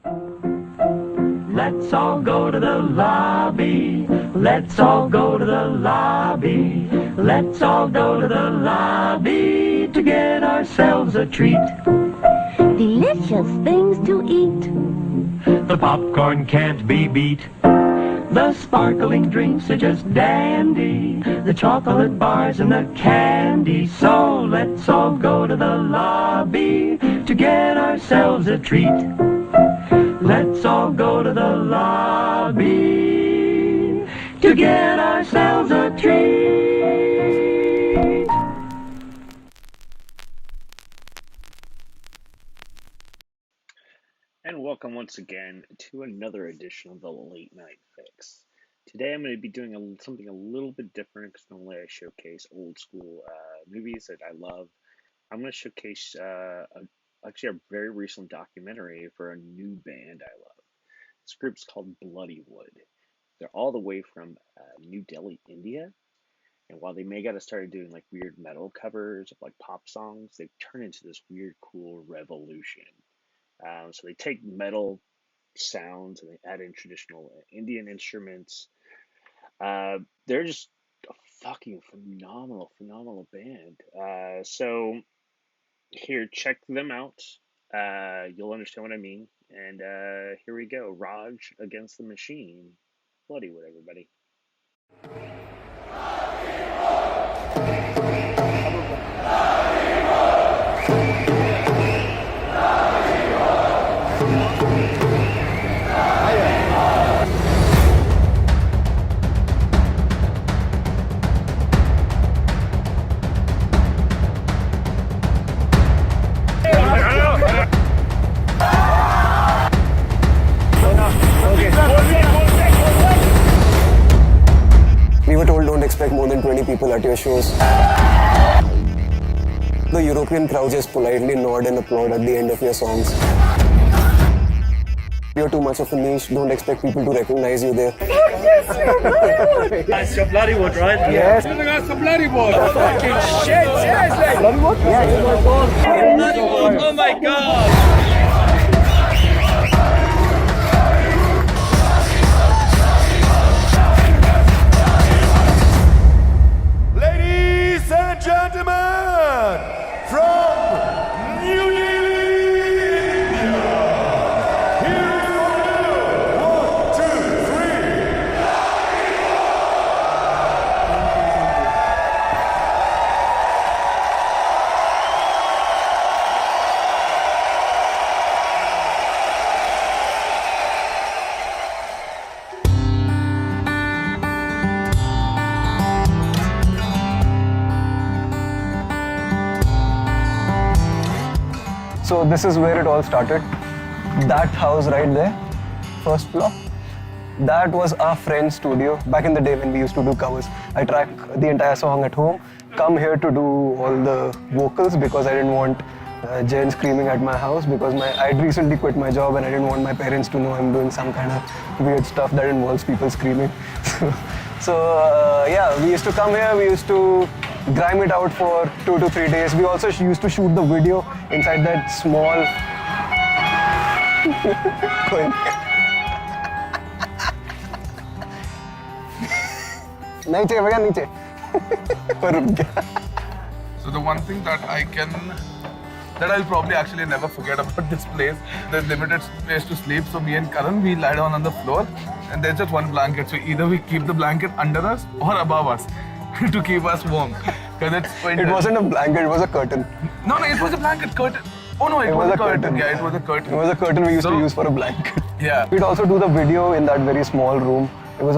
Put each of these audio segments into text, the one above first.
Let's all go to the lobby. Let's all go to the lobby. Let's all go to the lobby to get ourselves a treat. Delicious things to eat. The popcorn can't be beat. The sparkling drinks are just dandy. The chocolate bars and the candy. So let's all go to the lobby to get ourselves a treat. Let's all go to the lobby to get ourselves a treat. And welcome once again to another edition of the Late Night Fix. Today I'm going to be doing something a little bit different because normally I showcase old school movies that I love. I'm going to showcase actually a very recent documentary for a new band I love. This group's called Bloodywood. They're all the way from New Delhi, India. And while they may got started doing like weird metal covers of like pop songs, they've turned into this weird, cool revolution. So they take metal sounds and they add in traditional Indian instruments. They're just a fucking phenomenal band. So here, check them out. You'll understand what I mean. And here we go. Raj against the Machine. Bloodywood, everybody. We were told don't expect more than 20 people at your shows. The European crowd just politely nod and applaud at the end of your songs. You're too much of a niche, don't expect people to recognize you there. That's your Bloodywood, right? Yes. That's some Bloodywood. Oh, fucking shit, seriously! Bloodywood? Yes. Bloodywood, oh my god! Ladies and gentlemen, from New Delhi, India, here's for you. 1, 2, 3. So this is where it all started. That house right there, first floor, that was our friend's studio back in the day when we used to do covers. I track the entire song at home, come here to do all the vocals because I didn't want Jen screaming at my house because I'd recently quit my job and I didn't want my parents to know I'm doing some kind of weird stuff that involves people screaming. So yeah, we used to come here, we used to grime it out for 2 to 3 days. We also used to shoot the video inside that small... नीचे भैया नीचे पर रुक गया. So the one thing that I'll probably actually never forget about this place, there's limited space to sleep. So me and Karan, we lie down on the floor and there's just one blanket. So either we keep the blanket under us or above us to keep us warm. It wasn't a blanket, it was a curtain. No, it was a blanket curtain. Oh no, it was a curtain. Yeah, it was a curtain. It was a curtain we used to use for a blanket. Yeah. We'd also do the video in that very small room. It was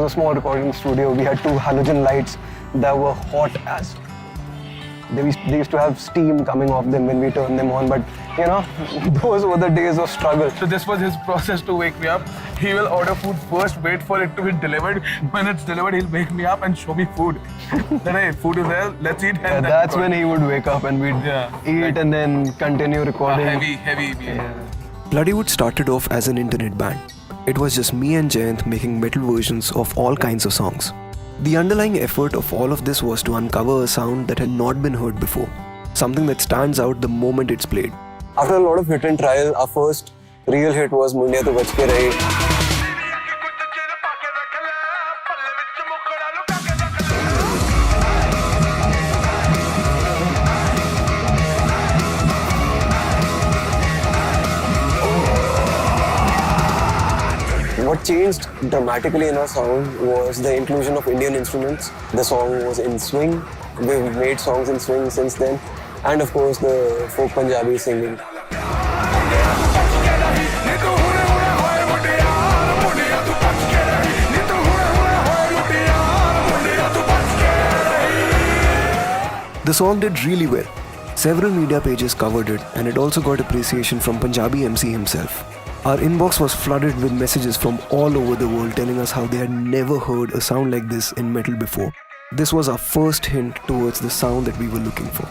a small recording studio. We had 2 halogen lights that were hot as. They used to have steam coming off them when we turned them on, but you know, those were the days of struggle. So this was his process to wake me up. He will order food first, wait for it to be delivered. When it's delivered, he'll wake me up and show me food. Then hey, food is there, let's eat. And that's when he would wake up and we'd eat and then continue recording. Heavy. Yeah. Bloodywood started off as an internet band. It was just me and Jayant making metal versions of all kinds of songs. The underlying effort of all of this was to uncover a sound that had not been heard before, something that stands out the moment it's played. After a lot of hit and trial, our first real hit was Mundiya Tu Bach Ke Rahi. What changed dramatically in our sound was the inclusion of Indian instruments. The song was in swing. We've made songs in swing since then. And of course the folk Punjabi singing. The song did really well. Several media pages covered it, and it also got appreciation from Punjabi MC himself. Our inbox was flooded with messages from all over the world telling us how they had never heard a sound like this in metal before. This was our first hint towards the sound that we were looking for.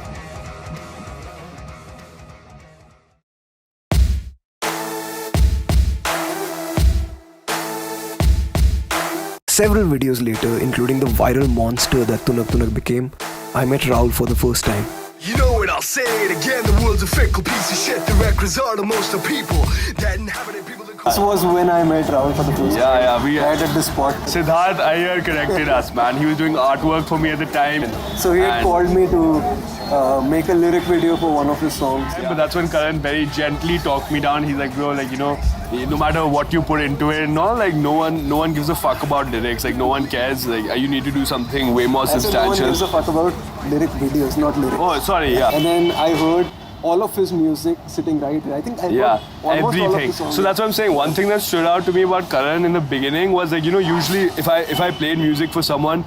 Several videos later, including the viral monster that Tunak Tunak became, I met Rahul for the first time. You know it, I'll say it again, the world's a fickle piece of shit. The records are the most of people that inhabit people that This was when I met Rahul for the first time. Yeah, we right at this spot. Siddharth Iyer corrected us, man. He was doing artwork for me at the time. So he had called me to make a lyric video for one of his songs. But that's when Karan very gently talked me down. He's like, bro, like, you know, no matter what you put into it, no one gives a fuck about lyrics. Like, no one cares. Like, you need to do something way more substantial. No one gives a fuck about lyric videos, not lyrics. Oh, sorry, yeah. And then I heard all of his music sitting right here. I think I heard almost everything. all of his songs. So that's what I'm saying. One thing that stood out to me about Karan in the beginning was like, you know, usually if I played music for someone,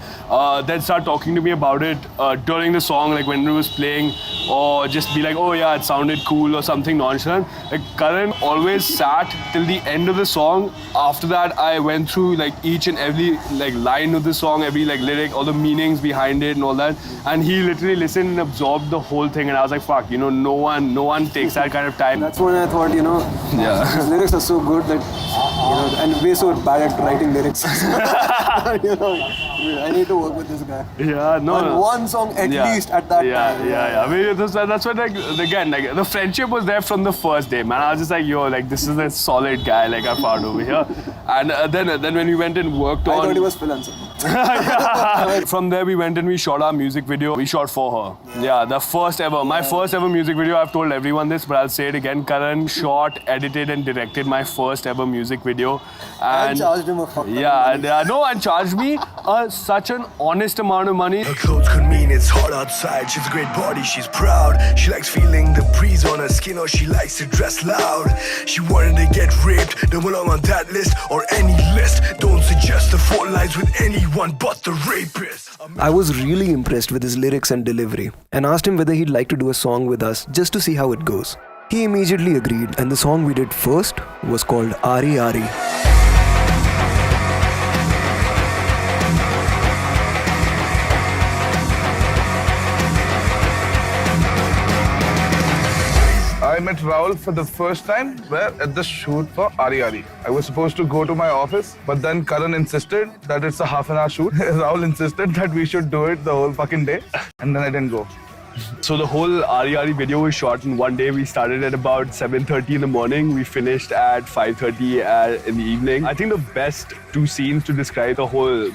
they'd start talking to me about it during the song, like when it was playing, or just be like, oh yeah, it sounded cool or something nonchalant. Like Karan always sat till the end of the song. After that, I went through like each and every like line of the song, every like lyric, all the meanings behind it and all that. And he literally listened and absorbed the whole thing. And I was like, fuck, you know, no one takes that kind of time. That's when I thought, you know, his lyrics are so good that, you know, and we're so bad at writing lyrics. You know, I need to work with this guy. Yeah, no. On one song at least at that time. Yeah. I mean, that's what, like, again, like, the friendship was there from the first day, man. I was just like, yo, like, this is a solid guy, like, I found over here. And then when we went and worked on... I thought he was freelancer. From there, we went and we shot our music video. We shot for her. Yeah, the first ever. My first ever music video. I've told everyone this, but I'll say it again. Karan shot, edited, and directed my first ever music video. And charged him a fuck. And charged me such an honest amount of money. her clothes could mean it's hot outside. She's a great body, she's proud. She likes feeling the breeze on her skin, or she likes to dress loud. She wanted to get raped, don't belong on that list or any list. Don't suggest the fault lies with anyone but the rapist. I was really impressed with his lyrics and delivery and asked him whether he'd like to do a song with us just to see how it goes. He immediately agreed, and the song we did first was called Ari Ari. I met Rahul for the first time at the shoot for Ari Ari. I was supposed to go to my office, but then Karan insisted that it's a half-an-hour shoot. Rahul insisted that we should do it the whole fucking day, and then I didn't go. So the whole Ari Ari video was shot in one day. We started at about 7:30 in the morning. We finished at 5:30 in the evening. I think the best two scenes to describe the whole,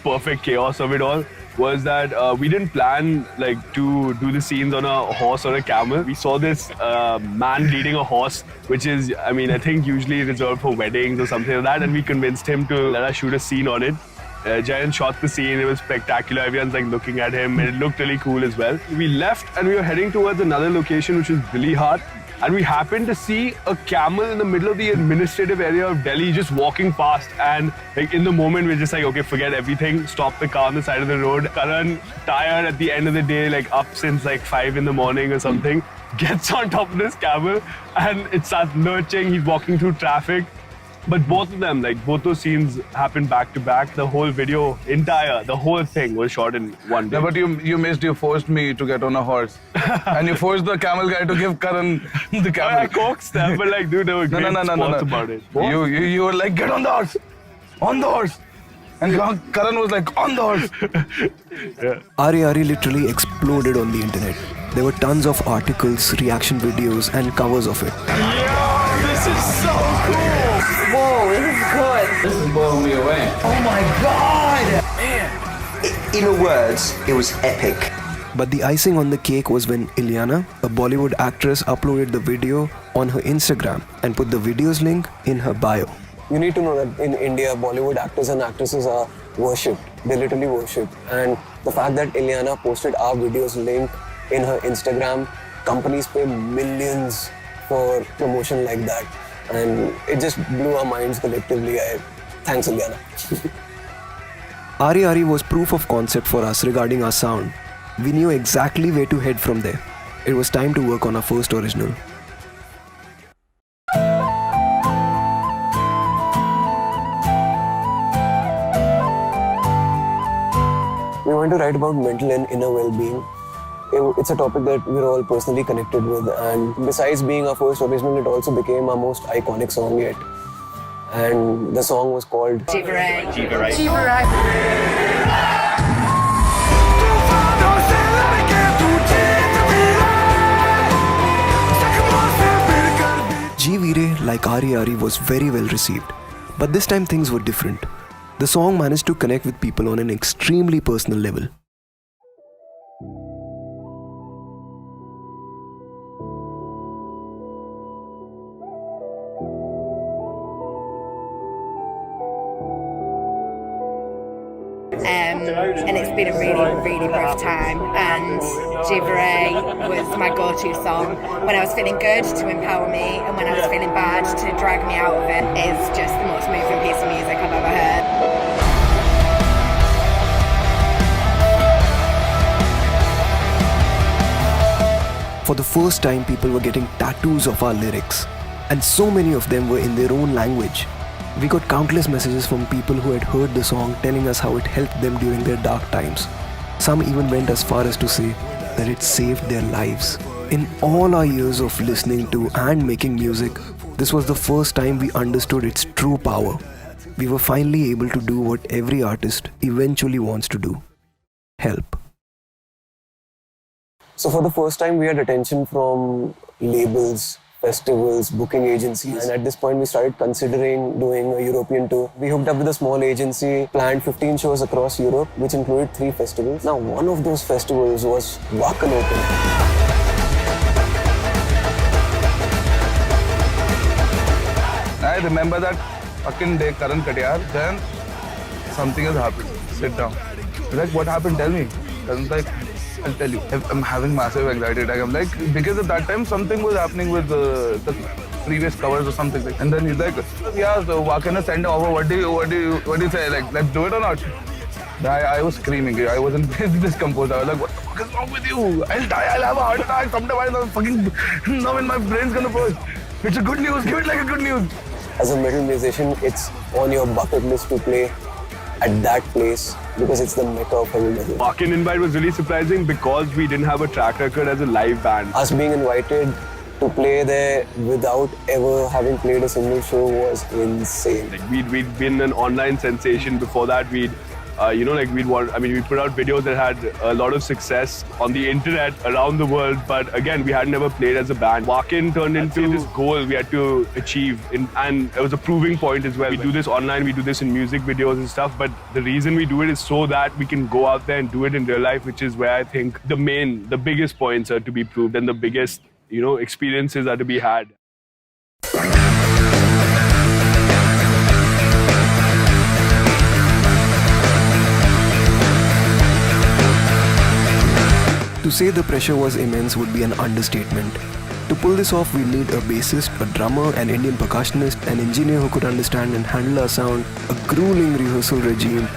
perfect chaos of it all was that we didn't plan like to do the scenes on a horse or a camel. We saw this man leading a horse, which is, I think usually reserved for weddings or something like that, and we convinced him to let us shoot a scene on it. Jayant shot the scene, it was spectacular, everyone's like looking at him, and it looked really cool as well. We left and we were heading towards another location, which was Billy Hart, and we happened to see a camel in the middle of the administrative area of Delhi just walking past, and like in the moment we're just like, okay, forget everything, stop the car on the side of the road. Karan, tired at the end of the day, like up since like 5 in the morning or something, gets on top of this camel and it starts lurching, he's walking through traffic. But both of them, like both those scenes happened back to back. The whole video, the whole thing was shot in one day. No, but you forced me to get on a horse. And you forced the camel guy to give Karan the camel. I coaxed them, but like, dude, they were great sports about it. You were like, get on the horse! On the horse! And Karan was like, on the horse! Ari Ari literally exploded on the internet. There were tons of articles, reaction videos, and covers of it. Yo, this This is so cool. Whoa, this is good. This is blowing me away. Oh my god. Man. In a words, it was epic. But the icing on the cake was when Ileana, a Bollywood actress, uploaded the video on her Instagram and put the video's link in her bio. You need to know that in India, Bollywood actors and actresses are worshipped. They're literally worshipped. And the fact that Ileana posted our video's link in her Instagram, companies pay millions for promotion like that. And it just blew our minds collectively. Thanks, Ileana. Ari Ari was proof of concept for us regarding our sound. We knew exactly where to head from there. It was time to work on our first original. We want to write about mental and inner well-being. It's a topic that we're all personally connected with, and besides being our first original, it also became our most iconic song yet. And the song was called Jivaray. Ji Veere, like Ari Ari, was very well received. But this time things were different. The song managed to connect with people on an extremely personal level. And it's been a really rough time, and Jivaray was my go-to song when I was feeling good to empower me, and when I was feeling bad to drag me out of it. It's just the most moving piece of music I've ever heard. For the first time, people were getting tattoos of our lyrics, and so many of them were in their own language. We got countless messages from people who had heard the song telling us how it helped them during their dark times. Some even went as far as to say that it saved their lives. In all our years of listening to and making music, this was the first time we understood its true power. We were finally able to do what every artist eventually wants to do: help. So for the first time, we had attention from labels, festivals, booking agencies, and at this point we started considering doing a European tour. We hooked up with a small agency, planned 15 shows across Europe, which included 3 festivals. Now one of those festivals was Wacken Open. I remember that fucking day, Karan Katiyar, then something has happened. Sit down. He's like, what happened? Tell me. Karan's like, I'll tell you. I'm having massive anxiety attack. I'm like, because at that time something was happening with the previous covers or something. And then he's like, yeah, so Wacken has sent over. What do you say? Like, let's do it or not? I was screaming. I wasn't discomposed. I was like, what the fuck is wrong with you? I'll die. I'll have a heart attack. Someday I'm fucking numb and my brain's gonna burst. It's a good news. Give it like a good news. As a metal musician, it's on your bucket list to play at that place because it's the mecca of heavy metal. Wacken invite was really surprising because we didn't have a track record as a live band. Us being invited to play there without ever having played a single show was insane. Like we'd been an online sensation before that. We put out videos that had a lot of success on the internet around the world, but again, we had never played as a band. Wacken turned into this goal we had to achieve, and it was a proving point as well. We do this online, we do this in music videos and stuff, but the reason we do it is so that we can go out there and do it in real life, which is where I think the biggest points are to be proved and the biggest, experiences are to be had. To say the pressure was immense would be an understatement. To pull this off, we'd need a bassist, a drummer, an Indian percussionist, an engineer who could understand and handle our sound, a grueling rehearsal regime,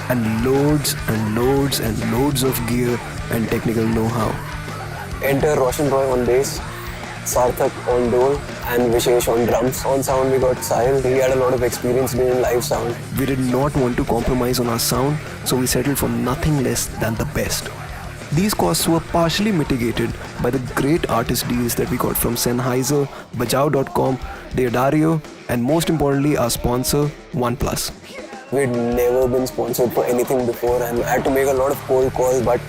and loads and loads and loads of gear and technical know-how. Enter Roshan Roy on bass, Sarthak on dole, and Vishesh on drums. On sound we got Sahil. He had a lot of experience doing live sound. We did not want to compromise on our sound, so we settled for nothing less than the best. These costs were partially mitigated by the great artist deals that we got from Sennheiser, Bajao.com, Deodario, and most importantly our sponsor, OnePlus. We'd never been sponsored for anything before and I had to make a lot of cold calls, but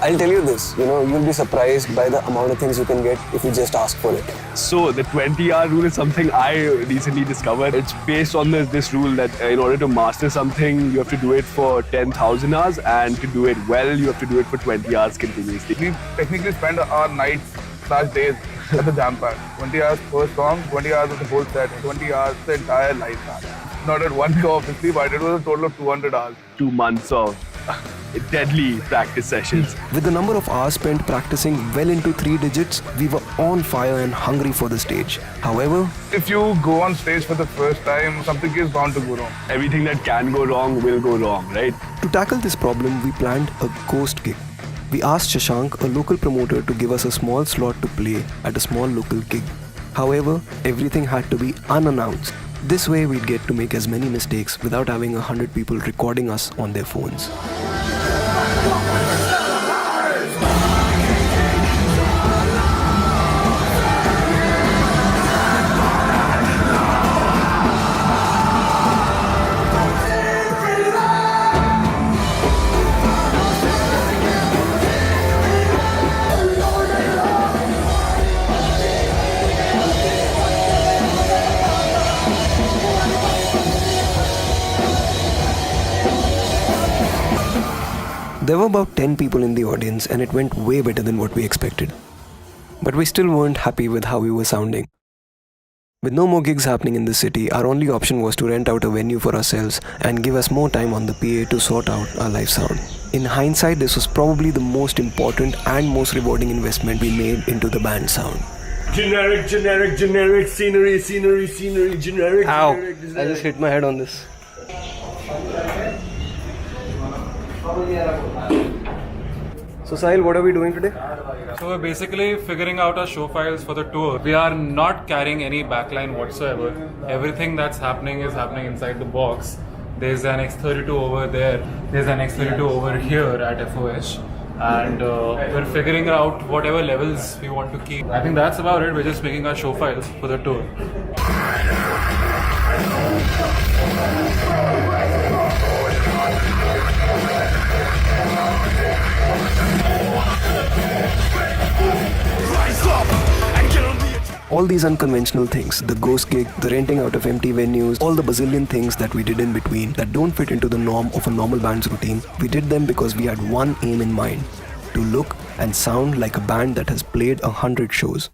I'll tell you this, you'll be surprised by the amount of things you can get if you just ask for it. So the 20-hour rule is something I recently discovered. It's based on this rule that in order to master something, you have to do it for 10,000 hours, and to do it well, you have to do it for 20 hours continuously. We technically spend our nights/days at the jam pad. 20 hours per song, 20 hours of the whole set, 20 hours the entire live band. Not at one go, obviously, but it was a total of 200 hours. 2 months of deadly practice sessions. With the number of hours spent practicing well into 3 digits, we were on fire and hungry for the stage. However, if you go on stage for the first time, something is bound to go wrong. Everything that can go wrong will go wrong, right? To tackle this problem, we planned a ghost gig. We asked Shashank, a local promoter, to give us a small slot to play at a small local gig. However, everything had to be unannounced. This way, we'd get to make as many mistakes without having 100 people recording us on their phones. There were about 10 people in the audience, and it went way better than what we expected. But we still weren't happy with how we were sounding. With no more gigs happening in the city, our only option was to rent out a venue for ourselves and give us more time on the PA to sort out our live sound. In hindsight, this was probably the most important and most rewarding investment we made into the band sound. Generic, scenery, generic. Ow! I just hit my head on this. So Sahil, what are we doing today? So we're basically figuring out our show files for the tour. We are not carrying any backline whatsoever. Everything that's happening is happening inside the box. There's an X32 over there. There's an X32 over here at FOH. And we're figuring out whatever levels we want to keep. I think that's about it. We're just making our show files for the tour. All these unconventional things, the ghost gig, the renting out of empty venues, all the bazillion things that we did in between that don't fit into the norm of a normal band's routine, we did them because we had one aim in mind: to look and sound like a band that has played 100 shows.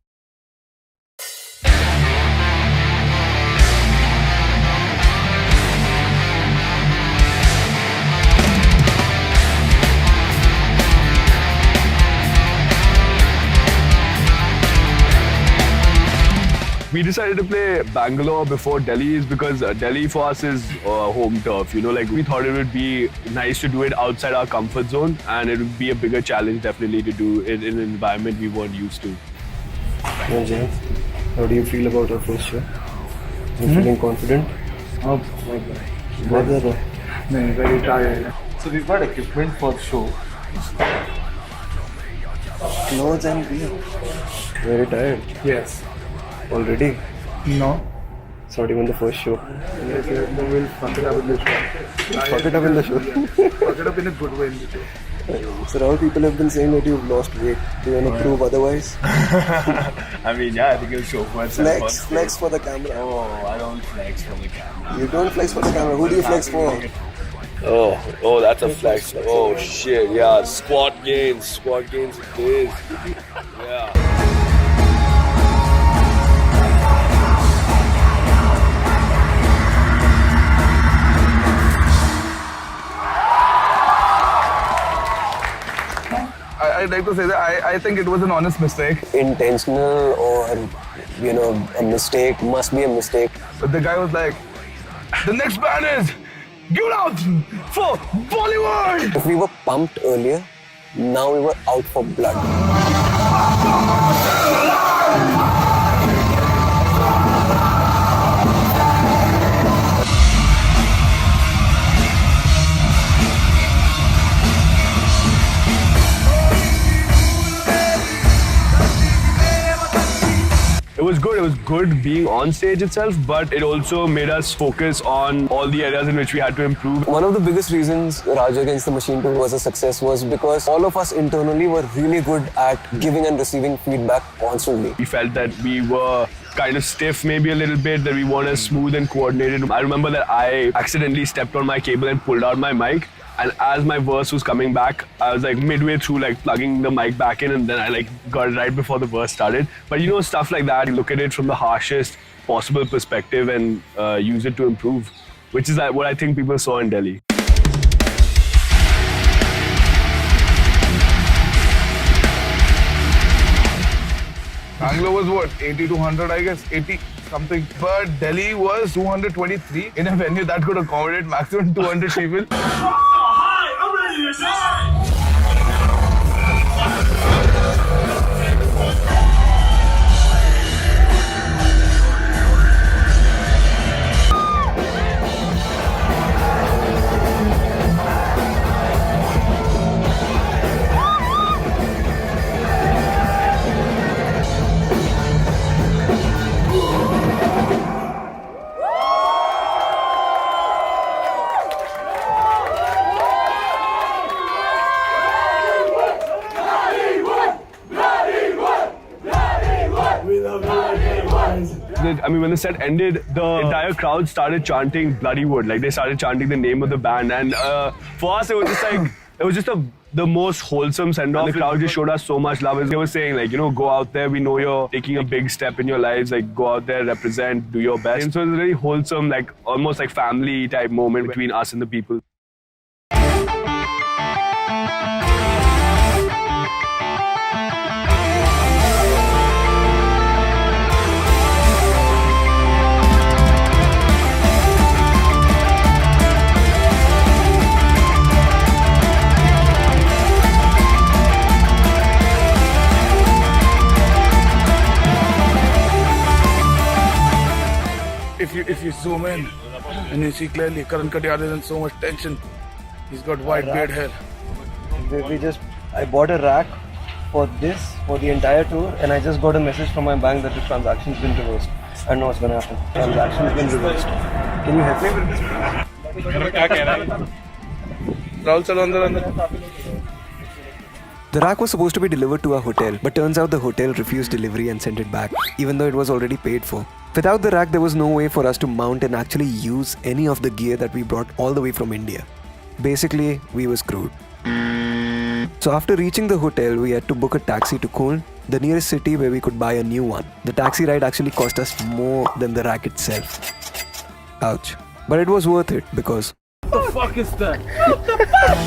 We decided to play Bangalore before Delhi is because Delhi for us is home turf. We thought it would be nice to do it outside our comfort zone, and it would be a bigger challenge definitely to do it in an environment we weren't used to. Well, James, how do you feel about our first show? You feeling confident? Oh my god. Very tired. So we've got equipment for the show. Clothes and beer. Very tired. Yes. Already? No. It's not even the first show. Yes, then we'll fuck it up in the show. Fuck it up in the show. Fuck it up in a good way in the show. So now people have been saying that you've lost weight. Do you want to prove otherwise? I think it'll show for itself. Flex for the camera. Oh, I don't flex for the camera. You don't flex for the camera. Who do you flex for? Oh, that's a flex. Oh shit, yeah. Squat gains it is. Yeah. I'd like to say that I think it was an honest mistake. Intentional or, a mistake must be a mistake. But the guy was like, the next band is Get Out for Bollywood! If we were pumped earlier, now we were out for blood. It was good. It was good being on stage itself, but it also made us focus on all the areas in which we had to improve. One of the biggest reasons Raj Against the Machine tour was a success was because all of us internally were really good at giving and receiving feedback constantly. We felt that we were kind of stiff maybe a little bit, that we weren't as smooth and coordinated. I remember that I accidentally stepped on my cable and pulled out my mic. And as my verse was coming back, I was like midway through like plugging the mic back in, and then I like got it right before the verse started. But you know, stuff like that, you look at it from the harshest possible perspective and use it to improve, which is what I think people saw in Delhi. Bangalore was what, 80 to 100, I guess, 80 something. But Delhi was 223 in a venue that could accommodate maximum 200 people. I mean, when the set ended, the entire crowd started chanting Bloodywood. Like, they started chanting the name of the band. And for us, it was just like, it was just the most wholesome send-off. The crowd just showed us so much love. They were saying, like, you know, go out there. We know you're taking a big step in your lives. Like, go out there, represent, do your best. And so it was a very wholesome, like, almost like family type moment between us and the people. If you zoom in and you see clearly, Karan Katyal is in so much tension. He's got white beard hair. I bought a rack for the entire tour, and I just got a message from my bank that the transaction's been reversed. I don't know what's gonna happen. Transaction's been reversed. Can you help me with this? Rahul, chalo andar. The rack was supposed to be delivered to our hotel, but turns out the hotel refused delivery and sent it back, even though it was already paid for. Without the rack, there was no way for us to mount and actually use any of the gear that we brought all the way from India. Basically, we were screwed. So after reaching the hotel, we had to book a taxi to Kuln, the nearest city where we could buy a new one. The taxi ride actually cost us more than the rack itself. Ouch. But it was worth it because... What the fuck is that? What the fuck?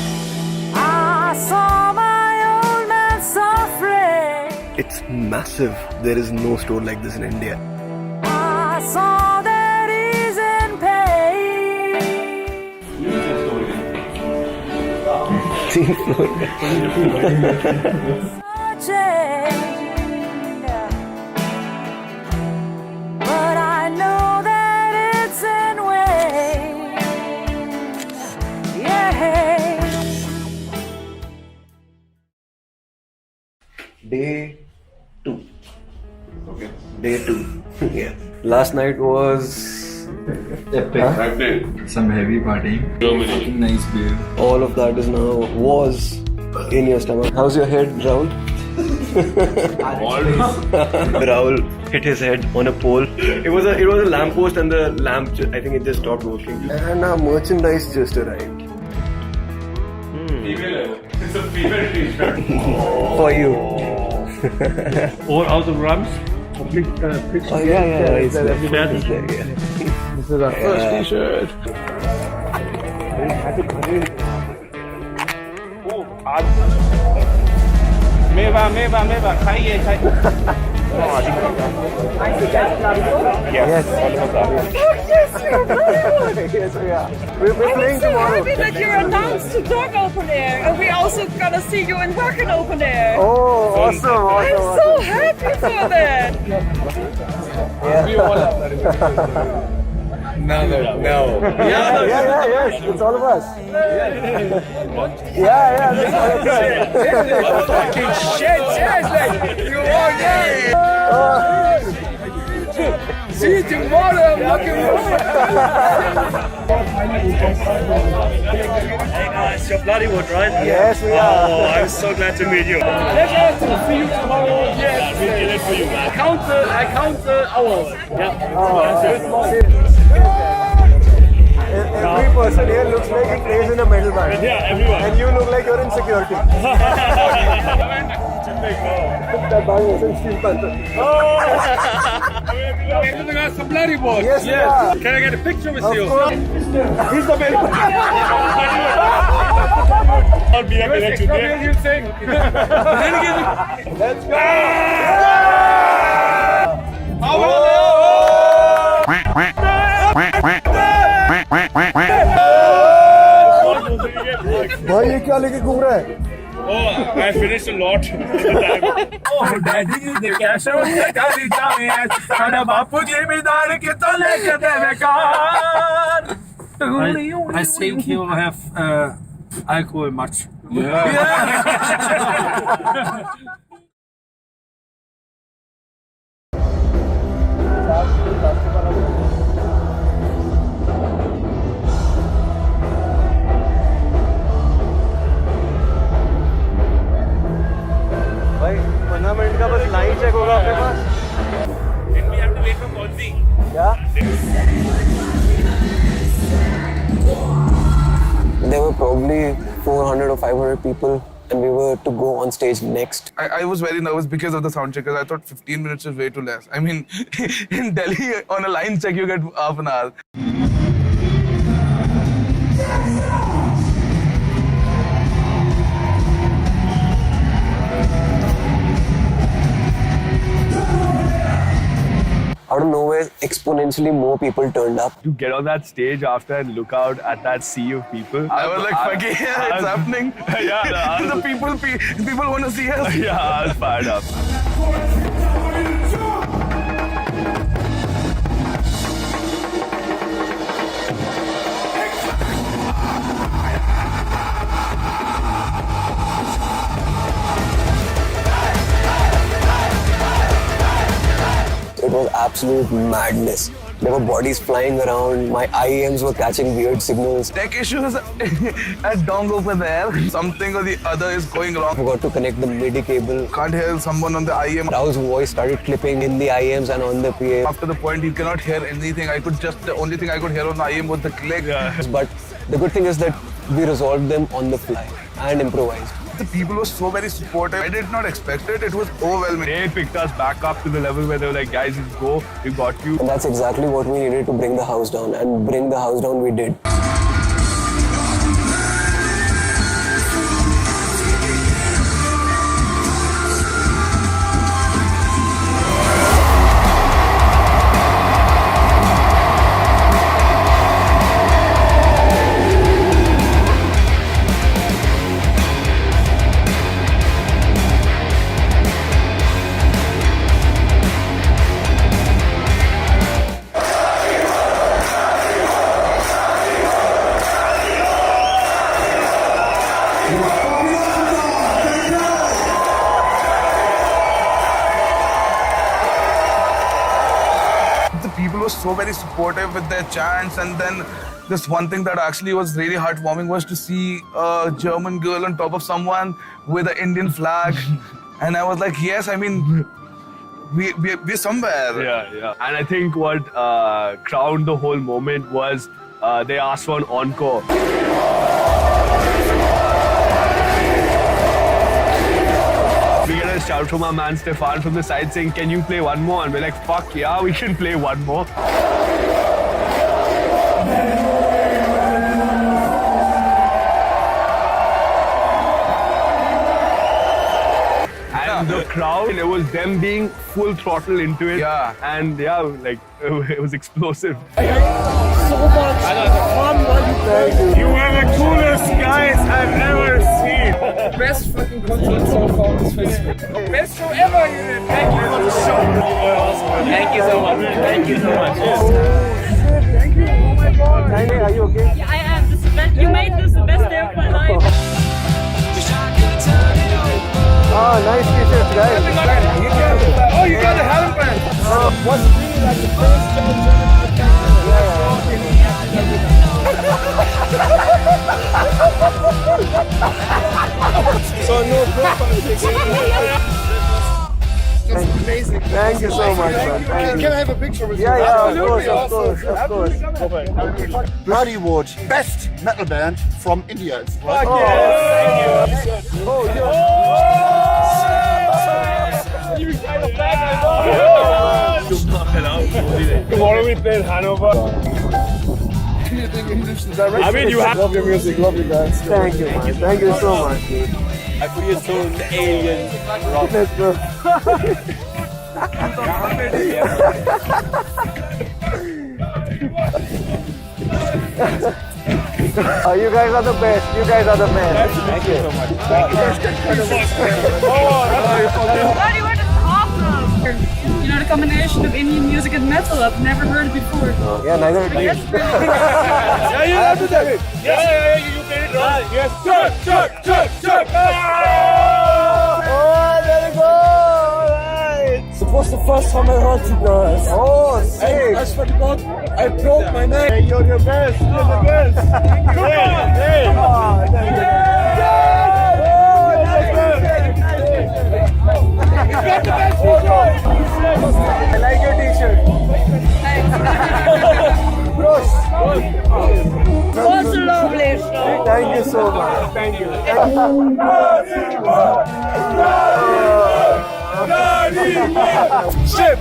I saw my old man suffering. It's massive. There is no store like this in India. I saw that he's in pain. But I know that it's in vain. Yeah. Day 2. Okay. Day 2. Yeah. Last night was epic. Some heavy partying. Germany. Nice beer. All of that is now was in your stomach. How's your head, Rahul? Rahul hit his head on a pole. It was a lamppost, and the lamp, I think it just stopped working. And our merchandise just arrived. Female. It's a female t-shirt. For you. Or out of rams. Oh yeah. It's there. Yeah. This is our first t-shirt. Meva, खाइए. Yes. Yes, yeah. We're playing tomorrow. I'm so happy that you're announced to Dog Open Air, and we also gonna see you in Wacken Open Air. Oh, awesome. I'm so happy for that. No. Yes. It's all of us. Yeah. That's all of us. Fucking shit, seriously. You are gay. Sieging water, Hey guys, you're Bloodywood, right? Yes, we are. Oh, I'm so glad to meet you. Pleasure to see you tomorrow. Yes, We did it for you, man. I count the hours. Every person here looks like he plays in a metal band. Yeah, everyone. And you look like you're in security. That band was in Steel Panther. Some Bloodywood. Yes, we are. Can I get a picture with you? Of course. He's the best. I'll be happy that you did. You sing. Let's go. भाई ये क्या लेके घूम रहा है? Oh, I finished a lot. Oh, daddy, the cash out the daddy jame sada bapu jimidar ke to leke deve kar. I think you have alcohol much. भाई 15 minute का बस लाइन चेक होगा आपके पास. Then we have to wait for Ponzi. Yeah. There were probably 400 or 500 people, and we were to go on stage next. I was very nervous because of the sound check. I thought 15 minutes is way too less. I mean, in Delhi, on a line check, you get half an hour. Out of nowhere, exponentially more people turned up. You get on that stage after and look out at that sea of people. I was like, fuck yeah, it's happening. Yeah, the people want to see us. yeah, I was fired up. It was absolute madness. There were bodies flying around. My IEMs were catching weird signals. Tech issues at dong over there. Something or the other is going wrong. Forgot to connect the MIDI cable. Can't hear someone on the IEM. Raul's voice started clipping in the IEMs and on the PA. After the point, you cannot hear anything. The only thing I could hear on the IEM was the click. But the good thing is that we resolved them on the fly and improvised. The people were so very supportive. I did not expect it. It was overwhelming. They picked us back up to the level where they were like, guys, let's go. We got you. And that's exactly what we needed to bring the house down. And bring the house down we did. People were so very supportive with their chants, and then this one thing that actually was really heartwarming was to see a German girl on top of someone with an Indian flag. And I was like, yes, I mean, we're somewhere. Yeah. And I think what crowned the whole moment was they asked for an encore. We get a shout from our man Stefan from the side saying, can you play one more? And we're like, fuck yeah, we can play one more. And the crowd, it was them being full throttle into it. Yeah. And yeah, like, it was explosive. You are the coolest guys I've ever seen. Best fucking concert so far on this festival. Best show ever. Thank you for the show. Thank you so much. Thank you so much. Thank you. Oh my God. Hey, are you okay? Yeah, I am. This is the best. You made this the best day of my life. Ah, nice t-shirts, guys. Oh, you got the helmet. What's really like So no That's amazing. Thank you so much, man. Thank you. Can I have a picture with you? Yeah, of course. Bloodywood, best metal band from India. Fuck yeah! Thank you. Oh, Tomorrow we play in Hanover. I mean, you love your music, love you guys. Thank you, man. Thank you so much. I put your soul in the alien rock. Let's go. Oh, you guys are the best. You guys are the best. Thank you so much. Bloodywood is awesome. You know, the combination of Indian music and metal, I've never heard it before. Yeah, neither did Yes, I. Yeah, you have to tell it. Yeah, you played it right. Yes, chuck. Oh, there you go. Alright. It was the first time I heard you guys. Oh, sick. And I swear to God, I broke my neck. Hey, you're the best. You're the best. Come on. Hey. Come on. There you go. I like your t-shirt. Bros. Was lovely. Thank you so much. Thank you. Ship.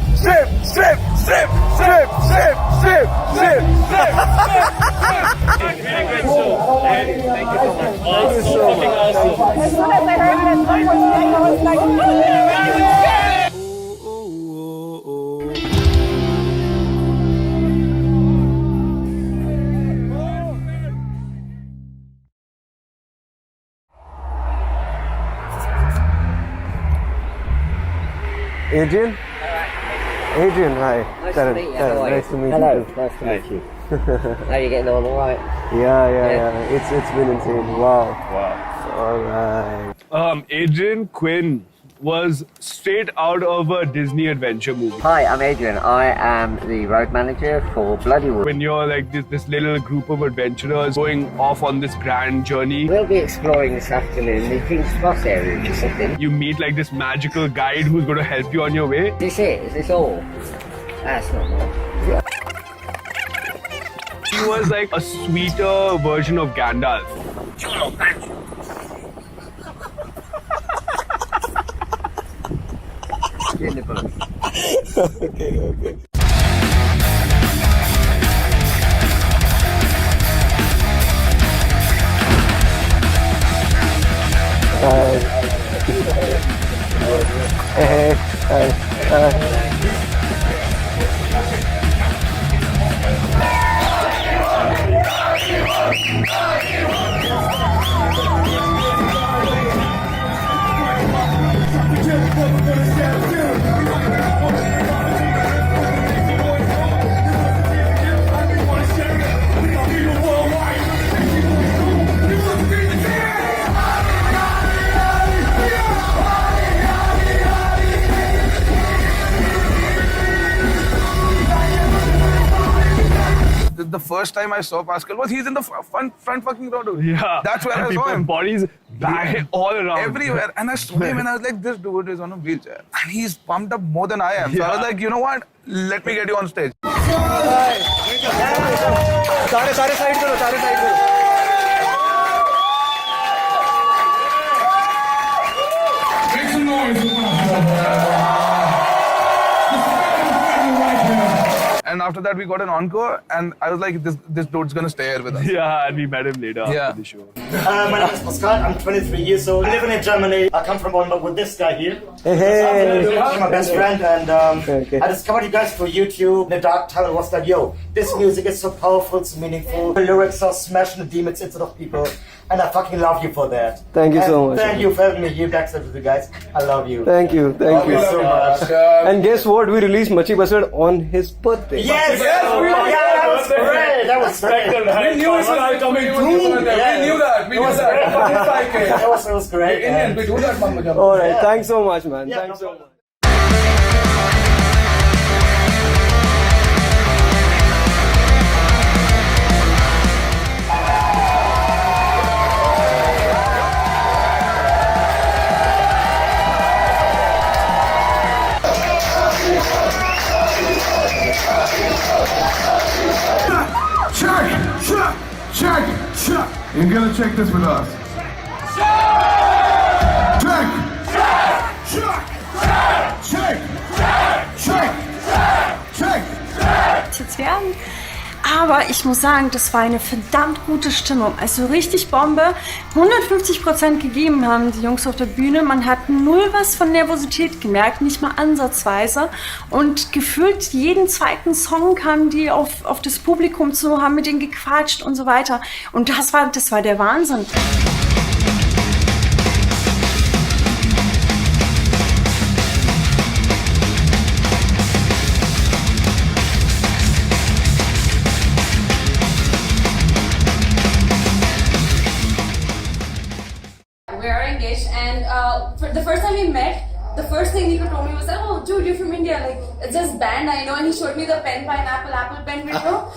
Thank you so much. Awesome. As soon as I heard that song was playing, I was like, Adrian? Adrian, hi. Nice Karan, to meet you. Karan, How are nice you? to meet Hello, you. nice to meet you. How are you getting on, alright? Yeah. It's been insane. Wow. Alright. Adrian Quinn was straight out of a Disney adventure movie. Hi, I'm Adrian. I am the road manager for Bloodywood. When you're like this little group of adventurers going off on this grand journey, We'll be exploring this afternoon the King's Cross area, just something. you meet like this magical guide who's going to help you on your way. Is this it? Is this all? That's not more. He was like a sweeter version of Gandalf. In the book. Okay. The first time I saw Pascal was he's in the front fucking row, dude. Yeah. That's where I saw him. Bodies back all around. Everywhere. And I saw him and I was like, this dude is on a wheelchair. And he's pumped up more than I am. So I was like, you know what? Let me get you on stage. सारे side करो Make some noise. And after that, we got an encore, and I was like, this dude's gonna stay here with us. Yeah, and we met him later after the show. My name is Pascal, I'm 23 years old, living in Germany. I come from Bournemouth with this guy here. Hey. He's my best friend, and I discovered you guys through YouTube. In the dark time, I was like, yo, this music is so powerful, it's meaningful. The lyrics are smashing the demons inside of people, and I fucking love you for that. Thank you so much. Thank you for having me here backstage with you guys. I love you. Thank you so much. And guess what? We released Machi Bastard on his birthday. Yes! That was great! That was great! We knew it was coming through. We knew that. We knew that. It was great. Indian, we do that, Mama. Alright, thanks so much, man. Thanks so much. Check! Check! You're gonna check this with us. Check! Check! Check! Check! Check! Jetzt werden. Aber ich muss sagen, das war eine verdammt gute Stimmung. Also richtig Bombe. 150% gegeben haben die Jungs auf der Bühne. Man hat null was von Nervosität gemerkt, nicht mal ansatzweise. Und gefühlt jeden zweiten Song kamen die auf das Publikum zu, haben mit denen gequatscht und so weiter. Und das war der Wahnsinn. The first time we met, the first thing Nico told me was that, oh dude, you're from India, like it's this band I know, and he showed me the pen, pineapple, apple pen video.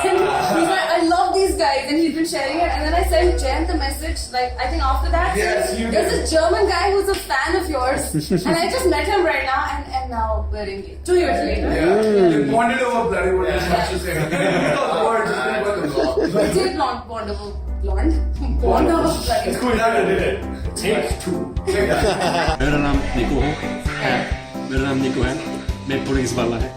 And he's like, I love these guys, and he's been sharing it. And then I sent Jen the message, like I think after that, there's this German guy who's a fan of yours, and I just met him right now, and now we're engaged. 2 years later. You bonded over Bloodywood as much as anything. We did not bond over blonde. Bond over Bloodywood. It's cool, now you did it. Take 2. मेरा नाम निको है मेरा नाम निको है मैं police वाला है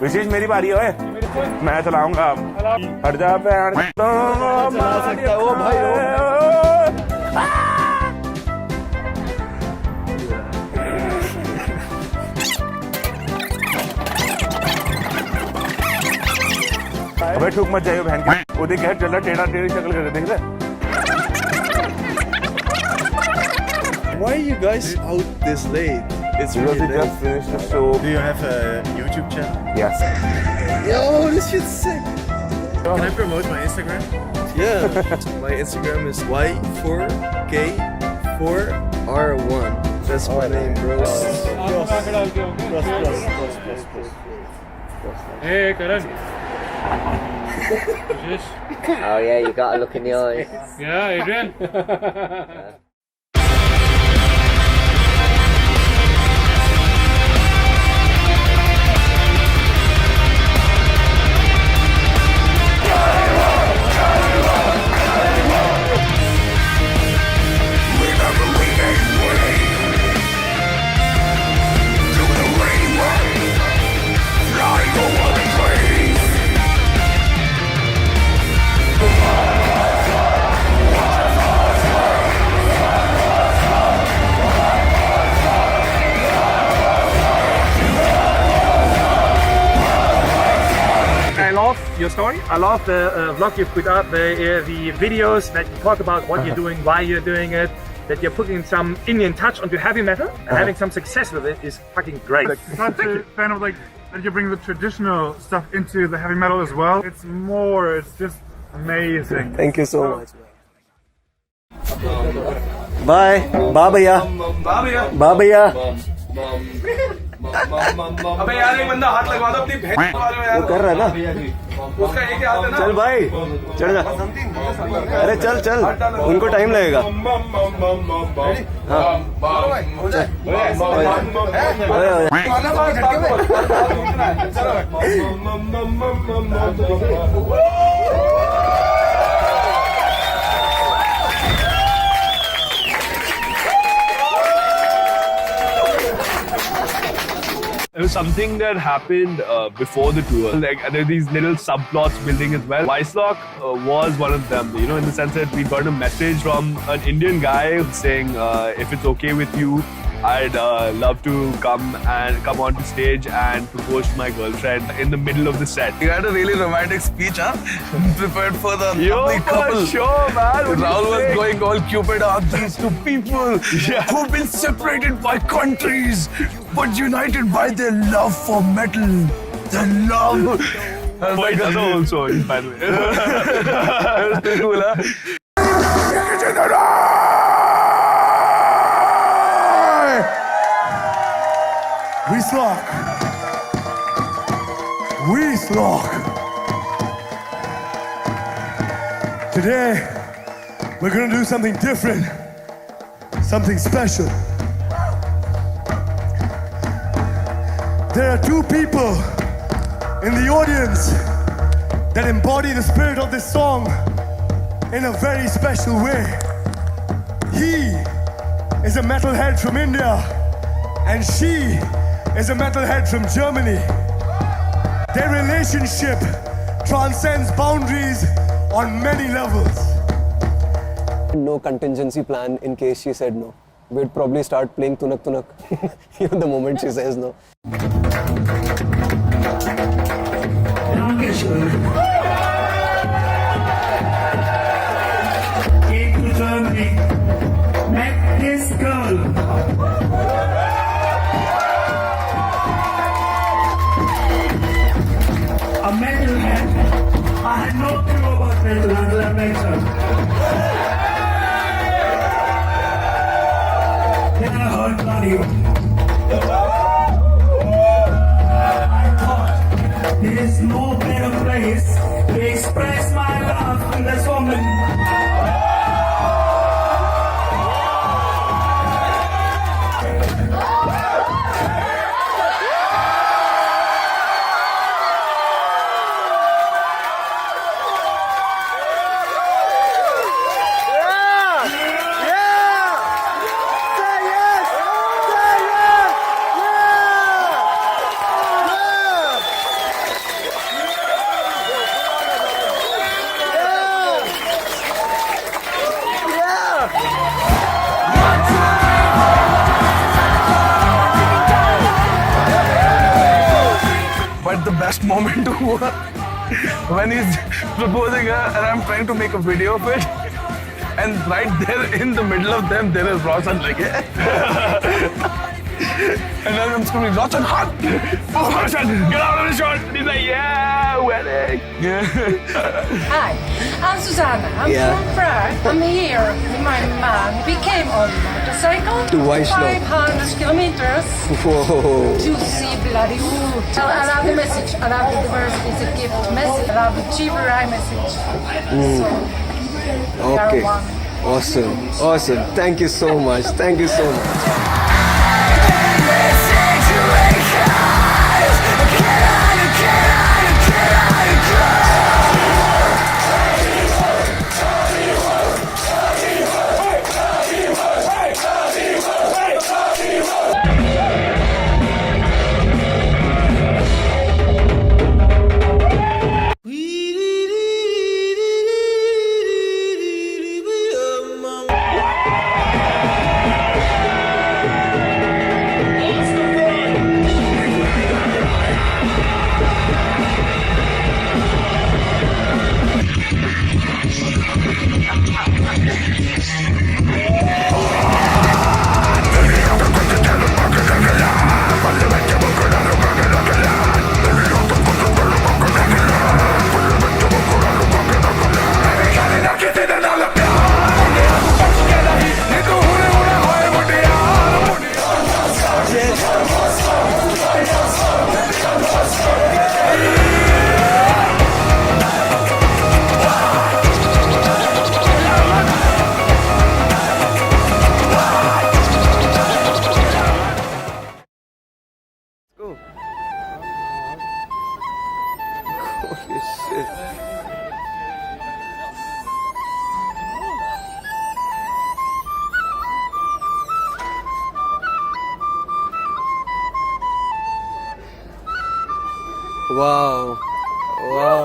विशेष मेरी बारी है मैं चलाऊंगा हट जा पैर ओ भाई अबे ठुक मत जाइयो बहन की वो देख है चल रहा टेढ़ा टेढ़ी शक्ल कर देख रहे Why are you guys out this late? It's because really we just finished the show. Do you have a YouTube channel? Yes. Yo, this shit's sick. Can I promote my Instagram? Yeah. My Instagram is Y4K4R1. That's my name, bro. Hey, Karan. Oh yeah, you gotta look in the eyes. Yeah, Adrian. I love your story. I love the vlog you put up, the videos that you talk about what you're doing, why you're doing it, that you're putting some Indian touch onto heavy metal and having some success with it is fucking great. I'm a fan of like that you bring the traditional stuff into the heavy metal as well. It's just amazing. Thank you so much. Bye. Bye bhaiya. Bye bhaiya. अबे यार एक बंदा हाथ लगवा दो अपनी भैंस वाले यार वो कर रहा है ना उसका एक ही हाथ है ना चल भाई चढ़ जा अरे चल चल उनको टाइम लगेगा It was something that happened before the tour. Like there are these little subplots building as well. Vicelock was one of them. You know, in the sense that we got a message from an Indian guy saying, if it's okay with you, I'd love to come onto stage and propose to my girlfriend in the middle of the set. You had a really romantic speech, huh? Prepared for the lovely couple. Sure, man. Rahul was going all Cupid on these two people who've been separated by countries but united by their love for metal. Their love. But that's also, by the way. It was pretty cool, huh? Weeslock. Today, we're gonna do something different, something special. There are two people in the audience that embody the spirit of this song in a very special way. He is a metalhead from India and she is a metalhead from Germany. Their relationship transcends boundaries on many levels. No contingency plan in case she said no. We'd probably start playing Tunak Tunak the moment she says no. Came to Germany, met this girl. A metalhead. I had no clue about metal until I met her. Then I heard Bloodywood. I thought there is no better place to express my love to this woman. But the best moment when he's proposing her and I'm trying to make a video of it, and right there in the middle of them there is Roshan like and then I'm screaming, Roshan, hot! Oh, Roshan, get out of the shot! And he's like, yeah, wedding! Hi, I'm Susanna. I'm from Prague. I'm here with my mom. We came on motorcycle To Vaishno. 500 kilometers Whoa. to see Bloodywood. I love the message. I love the diversity. It's a gift message. I love the Jivarai message. So, we are Okay. one. Awesome. Awesome. Thank you so much. Thank you so much. Holy shit. Wow. Wow.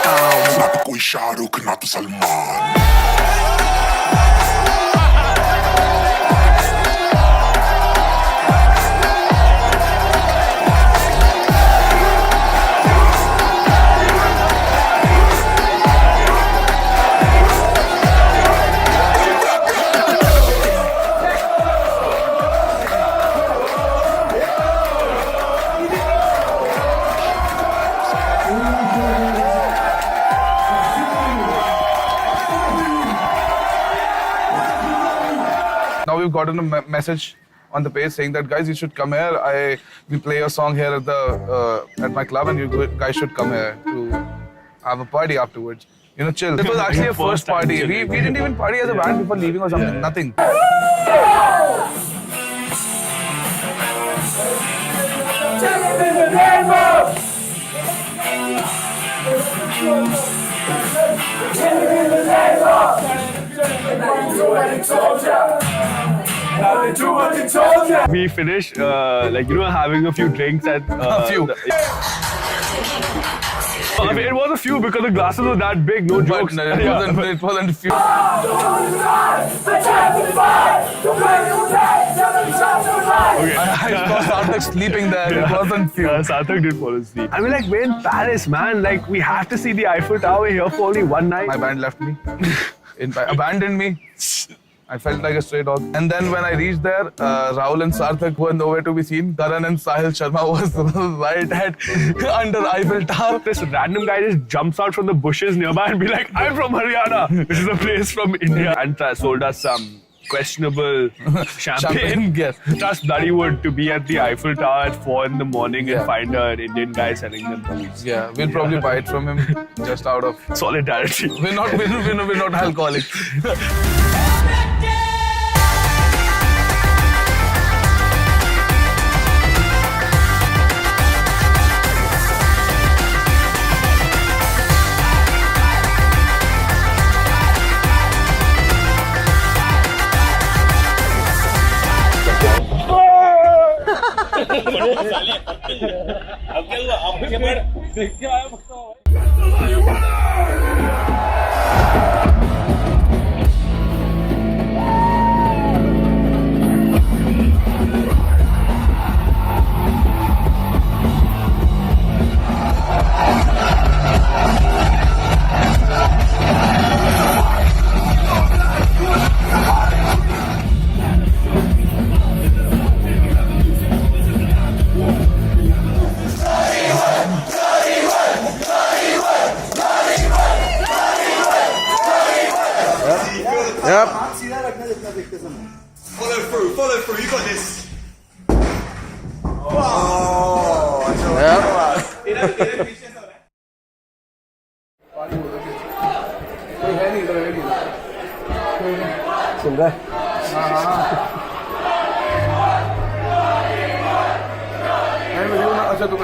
ना तो कोई शाहरुख ना तो Salman. Now we've gotten a message on the page saying that guys, you should come here. We play a song here at my club, and you guys should come here to have a party afterwards. You know, chill. This was actually a first party. We didn't even party as a band before leaving or something. Nothing. We finished, having a few drinks at... a few. It was a few because the glasses were that big, no jokes. But it wasn't a few. Okay. I saw Sarthak sleeping there. It wasn't few. Sarthak did fall asleep. I mean, like, we're in Paris, man. Like, we have to see the Eiffel Tower here for only one night. My band left me. Abandoned me. I felt like a stray dog. And then when I reached there, Rahul and Sarthak were nowhere to be seen. Karan and Sahil Sharma was right under Eiffel Tower. This random guy just jumps out from the bushes nearby and be like, I'm from Haryana. This is a place from India. And sold us some questionable champagne. Yes. Trust Bloodywood to be at the Eiffel Tower at 4 in the morning and find an Indian guy selling them booze. Yeah, we'll probably buy it from him just out of solidarity. We're not alcoholics. Yep. Follow through, you got this. सुन रहा है? अच्छा तो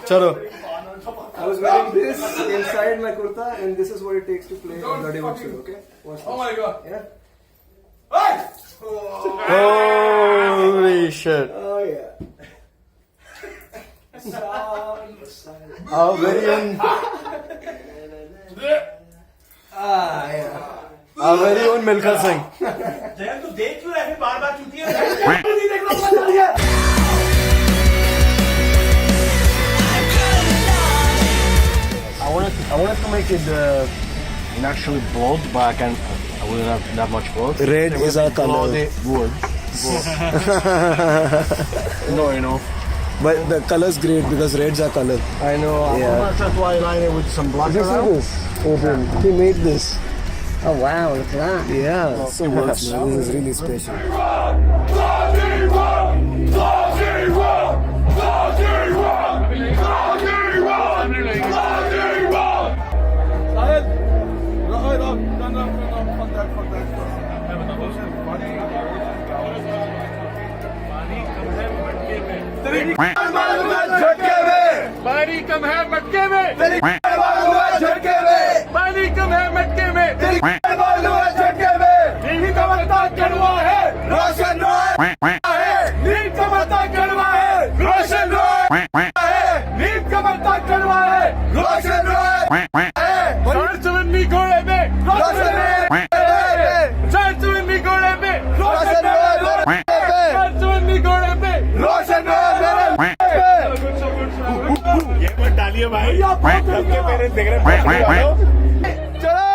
Chalo. I was wearing this inside my kurta, and this is what it takes to play Bloodywood show. Okay? Watch this. Oh my god. Yeah. Holy shit. Oh yeah. How very yeah. Our very own Milkha Singh. जयन तू देख क्यों रहे बार-बार चुतिया नहीं देख रहा मजा आ रही है I wanted to make it naturally bold, but I wouldn't have that much bold. Red is our color. Wood. No, you know. But the color's great because red's our color. I know. Yeah. That's why I line it with some black. Did you see this? Open. He made this. Oh wow, look at that. Yeah, so much. This is really special. पानी कम है मटके में झटके में पानी कम है मटके में झटके में नीम का मत्ता कड़वा है रोशन रॉय नीम का मत्ता कड़वा है रोशन रॉय नीम का मत्ता कड़वा है रोशन रॉय चवन्नी घोड़े में रोशन चवन्नी घोड़े में रोशन चवन्नी घोड़े में रोशन ये मत डालिए भाई सबके पेरेंट्स देख रहे हैं चलो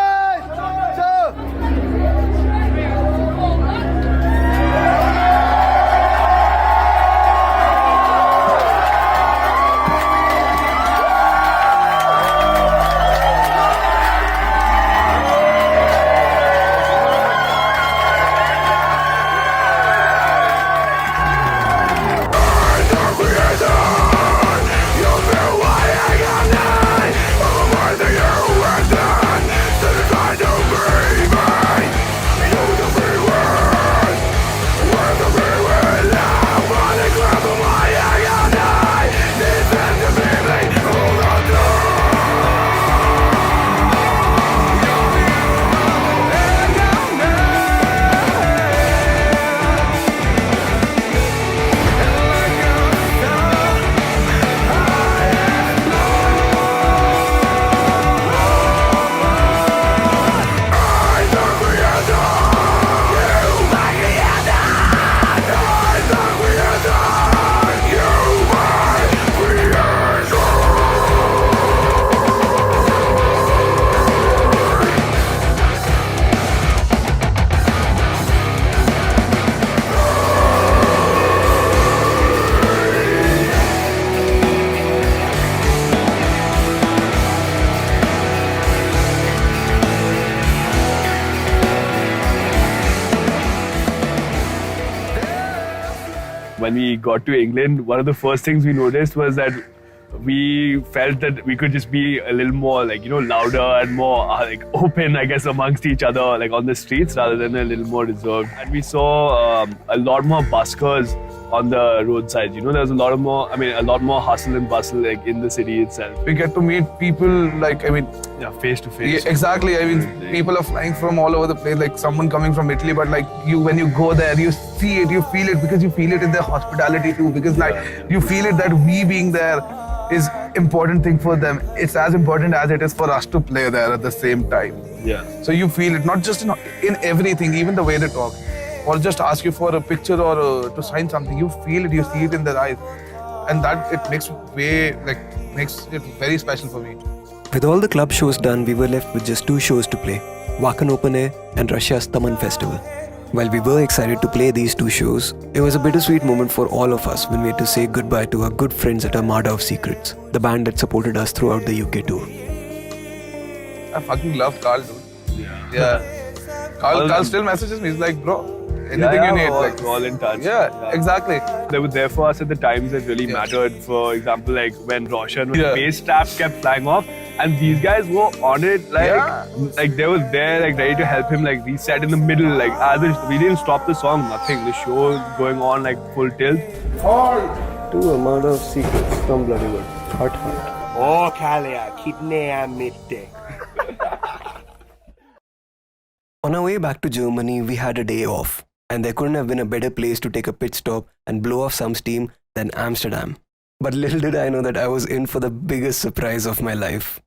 When we got to England, one of the first things we noticed was that we felt that we could just be a little more louder and more open, I guess, amongst each other, like on the streets rather than a little more reserved. And we saw a lot more buskers on the roadside. There was a lot more hustle and bustle in the city itself. We get to meet people face to face. Yeah, exactly. People are flying from all over the place, like someone coming from Italy, but when you go there, you see it, you feel it, because you feel it in their hospitality too, because you feel it that we being there is important thing for them. It's as important as it is for us to play there at the same time. Yeah. So you feel it, not just in everything, even the way they talk, or just ask you for a picture or to sign something. You feel it, you see it in their eyes, and that it makes it very special for me. With all the club shows done, we were left with just 2 shows to play, Wacken Open Air and Russia's Taman Festival. While we were excited to play these 2 shows, it was a bittersweet moment for all of us when we had to say goodbye to our good friends at Armada of Secrets, the band that supported us throughout the UK tour. I fucking love Carl, dude. Yeah. Carl still messages me. He's like, bro, anything you need. We're all in touch. Yeah, exactly. They were there for us at the times that really mattered. For example, when Roshan, when bass straps kept flying off, and these guys were on it, they were there, ready to help him, reset in the middle, we didn't stop the song, nothing. The show was going on, full tilt. To Armada of Secrets from Bloodywood. Hot. Oh, Kalia, kitne amitte. On our way back to Germany, we had a day off, and there couldn't have been a better place to take a pit stop and blow off some steam than Amsterdam. But little did I know that I was in for the biggest surprise of my life.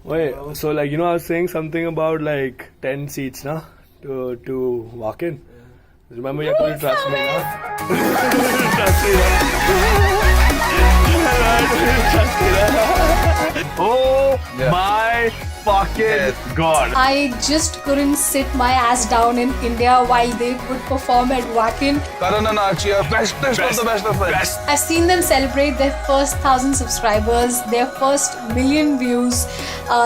Wait, so like I was saying something about like 10 seats, na, to walk in. Remember, you have to trust me, na. Trust me, na. Oh my fucking god! I just couldn't sit my ass down in India while they would perform at Wacken. Karan and Archie are bestest of the best of friends. I've seen them celebrate their first 1,000 subscribers, their first million views,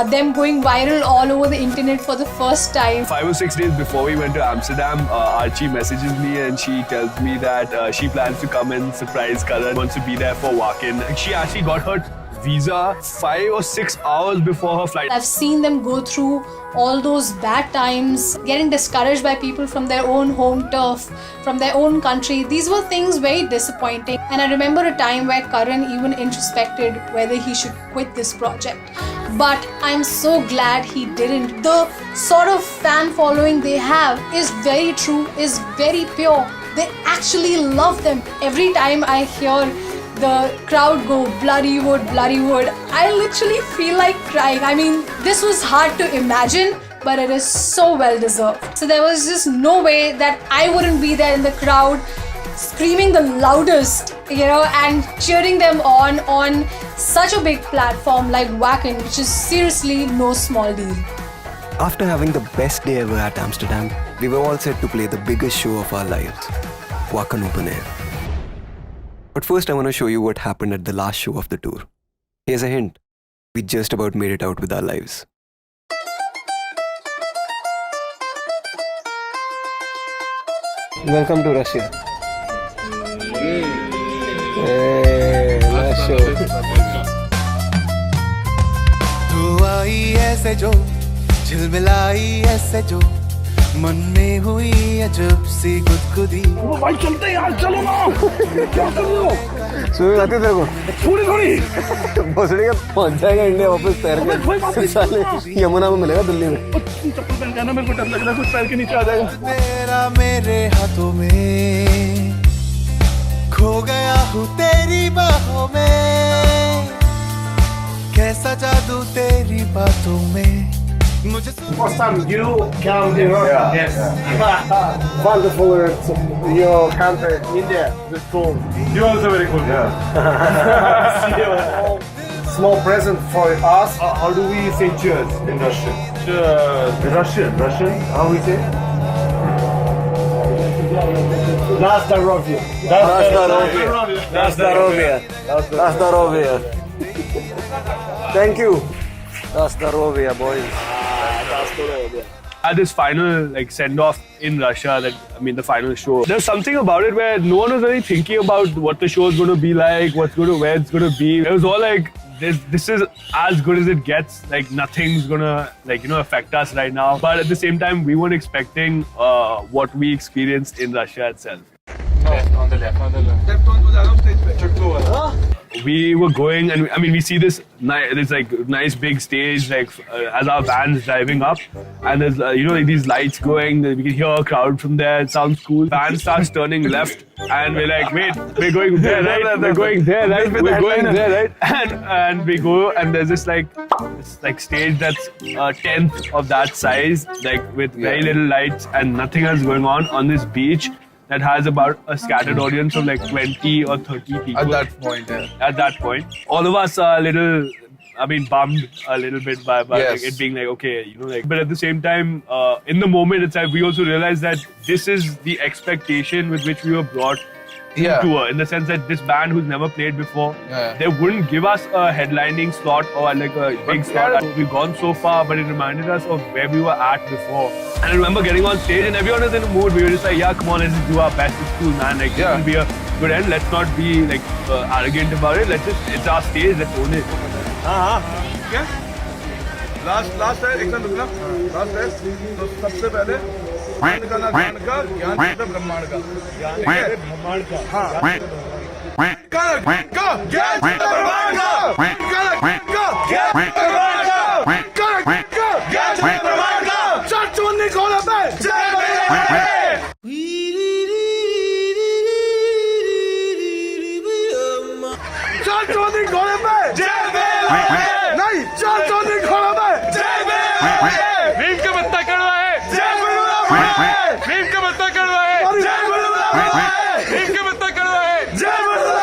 them going viral all over the internet for the first time. 5 or 6 days before we went to Amsterdam, Archie messages me and she tells me that she plans to come and surprise Karan, wants to be there for walk-in. She actually got her visa 5 or 6 hours before her flight. I've seen them go through all those bad times, getting discouraged by people from their own home turf, from their own country. These were things very disappointing. And I remember a time where Karan even introspected whether he should quit this project. But I'm so glad he didn't. The sort of fan following they have is very true, is very pure. They actually love them. Every time I hear the crowd go Bloodywood, Bloodywood, I literally feel like crying. I mean, this was hard to imagine, but it is so well deserved. So there was just no way that I wouldn't be there in the crowd screaming the loudest, and cheering them on such a big platform like Wacken, which is seriously no small deal. After having the best day ever at Amsterdam, we were all set to play the biggest show of our lives, Wacken Open Air. But first I want to show you what happened at the last show of the tour. Here's a hint. We just about made it out with our lives. Welcome to Russia. Hey, last show. तू आई ऐसे जो झिलमिलाई ऐसे जो मन में हुई अजब सी गुदगुदी। भाई चलते हैं यार, चलो ना। क्या कर रहे हो? स्विमिंग आती है तेरे को? थोड़ी थोड़ी। भोसड़ी का पहुंच जाएगा इंडिया वापस तैर के। साले यमुना में मिलेगा दिल्ली में। चप्पल पहन के आना, मेरे को डर लग रहा है कुछ पैर के नीचे आ जाएगा। तेरा मेरे हाथों में खो गया हूँ तेरी बाहों में, कैसा जादू तेरी बातों में। First time you come to Russia. Yes. Wonderful your country, India. This cool. You also very cool. Yeah. Small present for us. How do we say cheers in Russian? Russian. How we say? На здоровье. На здоровье. Thank you. Na zdоровье, boys. At this final send off in Russia, the final show, there's something about it where no one was really thinking about what the show is going to be like, where it's going to be. It was all like, this is as good as it gets. Nothing's gonna affect us right now. But at the same time, we weren't expecting what we experienced in Russia itself. On the left. Left on We were going, and we see this nice big stage as our van's driving up, and there's these lights going. We can hear a crowd from there. It sounds cool. Van starts turning left, and we're like, wait, we're going there, right? We're going there, right? We're going there, right? And we go, and there's this stage that's a tenth of that size, with very little lights and nothing else going on this beach. That has about a scattered audience of 20 or 30 people. At that point, yeah. At that point. All of us are a little, bummed a little bit by it being okay, but at the same time, in the moment itself, we also realized that this is the expectation with which we were brought to tour, in the sense that this band who's never played before, they wouldn't give us a headlining slot or a big slot. We've gone so far, but it reminded us of where we were at before. And I remember getting on stage and everyone was in a mood. We were just yeah, come on, let's just do our best. It's cool, man. It will be a good end. Let's not be arrogant about it. It's our stage. Let's own it. Okay. Last है, एक minute रुकना. Last है. तो सबसे पहले ज्ञान का ना ज्ञान का, ज्ञान मतलब ब्रह्मांड का. ज्ञान ब्रह्मांड का. हाँ. का ज्ञान ब्रह्मांड का. ज्ञान ब्रह्मांड का. चाचुन्नी खोला पे. जय मेरे. चाचुन्नी खोला पे. जय मेरे. नहीं, चाचुन्नी खोला पे. नीम का पत्ता कड़वा है जय बुलबुला नीम का पत्ता कड़वा है जय बुलबुला नीम का पत्ता कड़वा है जय बुलबुला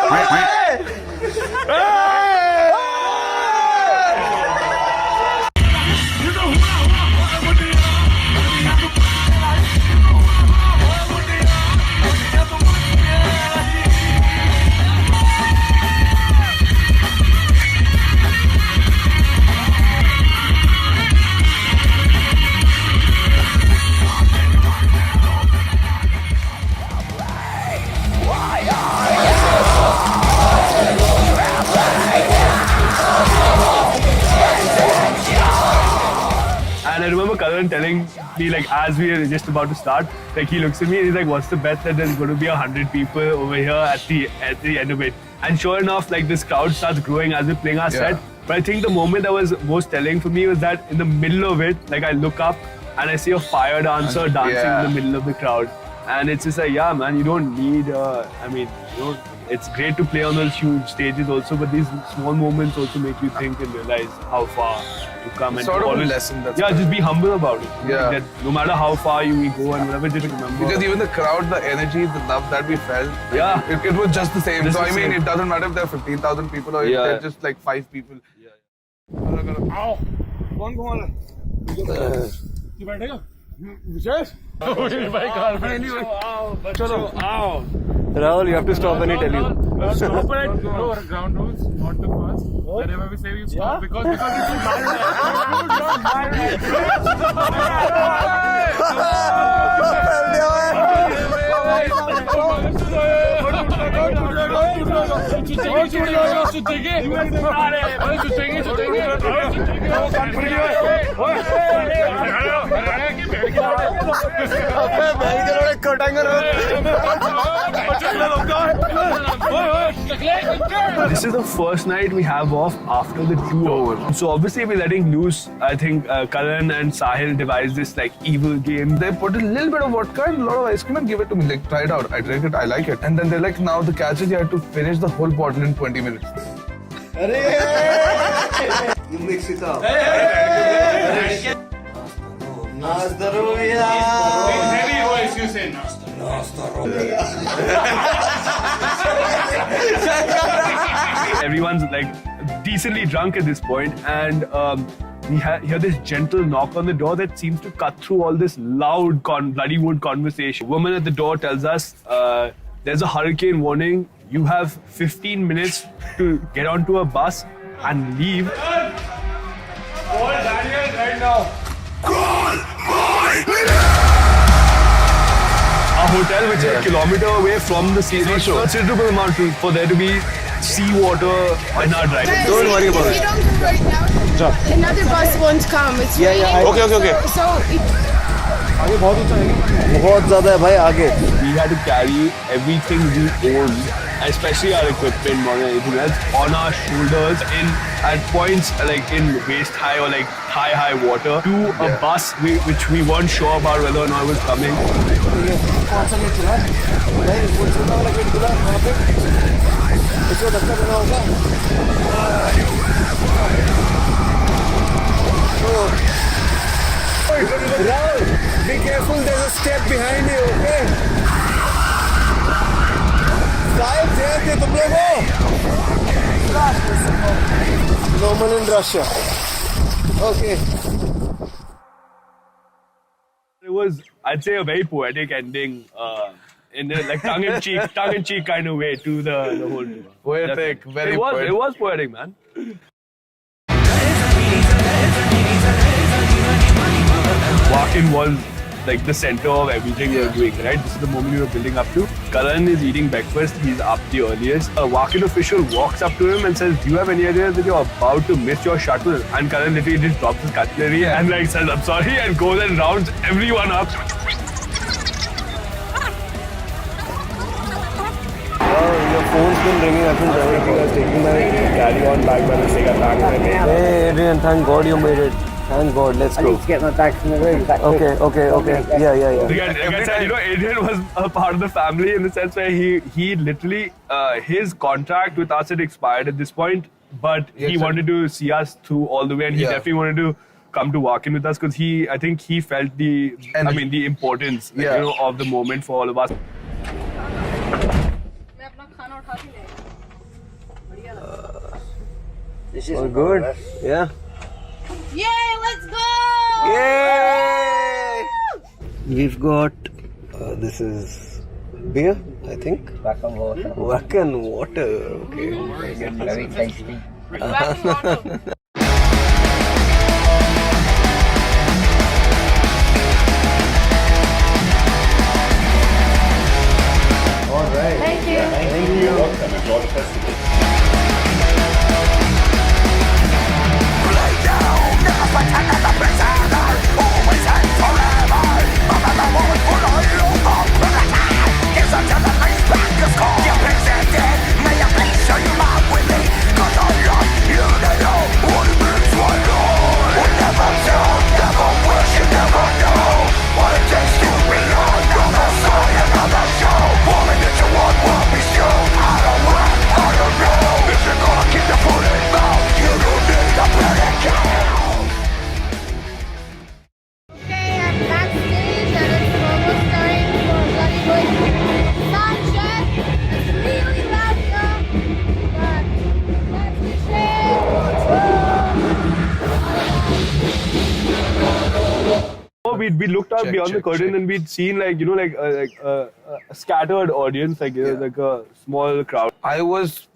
And I remember Karan telling me, like, as we were just about to start, like, he looks at me and he's like, what's the bet that there's going to be 100 people over here at the end of it? And sure enough, like, this crowd starts growing as we're playing our set. But I think the moment that was most telling for me was that in the middle of it, like, I look up and I see a fire dancer dancing in the middle of the crowd. And it's just like, yeah, man, you don't need, I mean, you know, it's great to play on those huge stages also, but these small moments also make you think and realize how far you come. It's and sort of always, a lesson. That's just be humble about it. Yeah. That no matter how far you go and whatever, just remember. Because even the crowd, the energy, the love that we felt, it was just the same. So I mean, it doesn't matter if there are 15,000 people or if there are just like 5 people. आओ कौन कौन है तू बैठेगा विशेष भाई car में नहीं आओ चलो आओ Rahul, you have to stop when I tell you. Stop it. No, ground rules, not the first. Whenever we say you stop, because it's This is the first night we have off after the tour. So obviously we're letting loose. I think Karan and Sahil devised this like evil game. They put a little bit of vodka and a lot of ice cream and give it to me. Like, try it out. I drank it. I like it. And then they're like, now the catch is you have to finish the whole bottle in 20 minutes. You mix it up. heavy voice you say Everyone's like decently drunk at this point, and we hear this gentle knock on the door that seems to cut through all this loud Bloodywood conversation. Woman at the door tells us there's a hurricane warning. You have 15 minutes to get onto a bus and leave. Call Daniel right now. A hotel which is a kilometer away from the sea, so considerable amount for there to be seawater in our drive. Don't worry about it. If you don't do right now, another bus won't come. It's raining. Okay. So आगे बहुत ऊंचा है बहुत ज़्यादा है भाई आगे. We had to carry everything we owned, especially our equipment more than anything else, on our shoulders at points like in waist high or like high water to a bus which we weren't sure about whether or not it was coming. Rahul, be careful, there's a step behind you, okay? Five there, तुम लोग हो? Normal in Russia. Okay. It was, I'd say, a very poetic ending, in a like tongue-in-cheek kind of way to the whole tour. Poetic, very poetic. It was poetic, man. Walk-in was like the center of everything we were doing, right? This is the moment we were building up to. Karan is eating breakfast. He's up the earliest. A walk-in official walks up to him and says, do you have any idea that you're about to miss your shuttle? And Karan literally just drops his cutlery and like says, I'm sorry, and goes and rounds everyone up. Your phone's been ringing. I think everything is taking my carry-on bag by mistake. Hey Adrian, thank God you made it. Thank God, let's go. I need to get my bag from the room. Okay. Yeah. Like I said, Adrian was a part of the family in the sense where he literally, his contract with us had expired at this point, but he wanted to see us through all the way, and he definitely wanted to come to walk in with us because I think he felt the importance of the moment for all of us. This is good. Yeah. Yay, let's go! Yay! We've got this is beer, I think. Wacken water. Wacken water. Okay. Very tasty. All right. Thank you. Thank you. Welcome. Enjoy the festival. We looked out beyond the curtain and we'd seen a scattered audience, like a small crowd. I was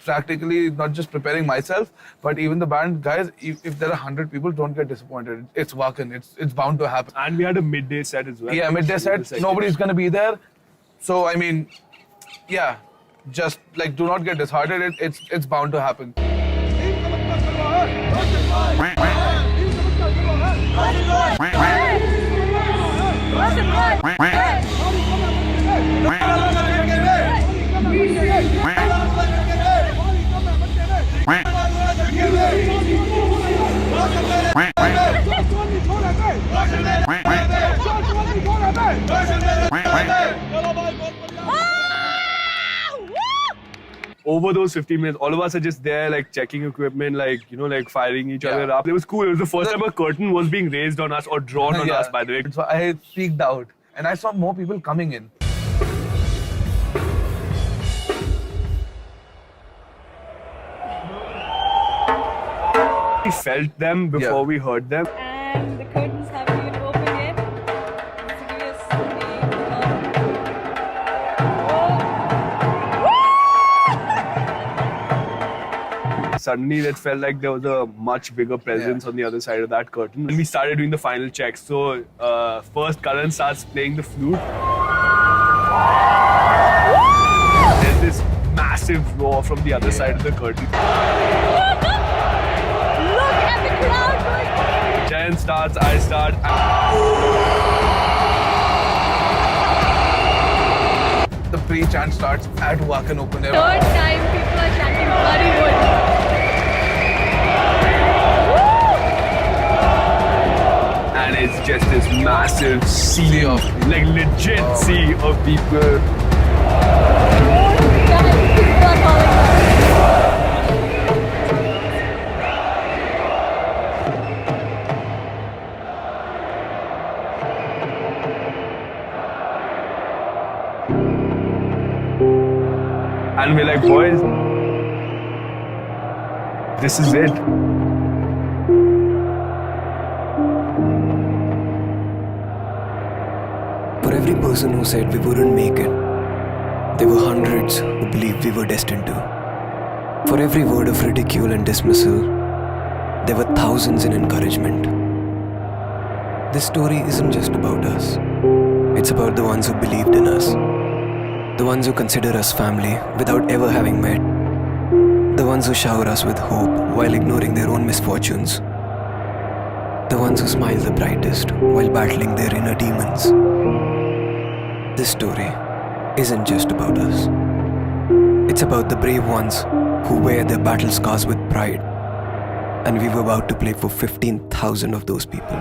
practically not just preparing myself, but even the band guys. If there are 100 people, don't get disappointed. It's Wacken. It's bound to happen. And we had a midday set as well. Yeah, midday set. Nobody's gonna be there, so I mean, yeah, just like do not get disheartened. It's bound to happen. Over those 15 minutes, all of us are just there, like checking equipment, like firing each other up. It was cool. It was the first time a curtain was being raised on us or drawn on us, by the way. So I freaked out, and I saw more people coming in. We felt them before we heard them. And the curtains have been open yet. Suddenly, it felt like there was a much bigger presence on the other side of that curtain. And we started doing the final checks. So, first, Karan starts playing the flute. There's this massive roar from the other side of the curtain. Look at the crowd! Jayan starts, I start. The pre-chant starts at Wacken Open Air. Third time people are chanting Bloodywood. And it's just this massive sea of, like legit sea of people. And we're like, boys, this is it. For every person who said we wouldn't make it, there were hundreds who believed we were destined to. For every word of ridicule and dismissal, there were thousands in encouragement. This story isn't just about us. It's about the ones who believed in us. The ones who consider us family without ever having met. The ones who shower us with hope while ignoring their own misfortunes. The ones who smile the brightest while battling their inner demons. This story isn't just about us. It's about the brave ones who wear their battle scars with pride. And we were about to play for 15,000 of those people.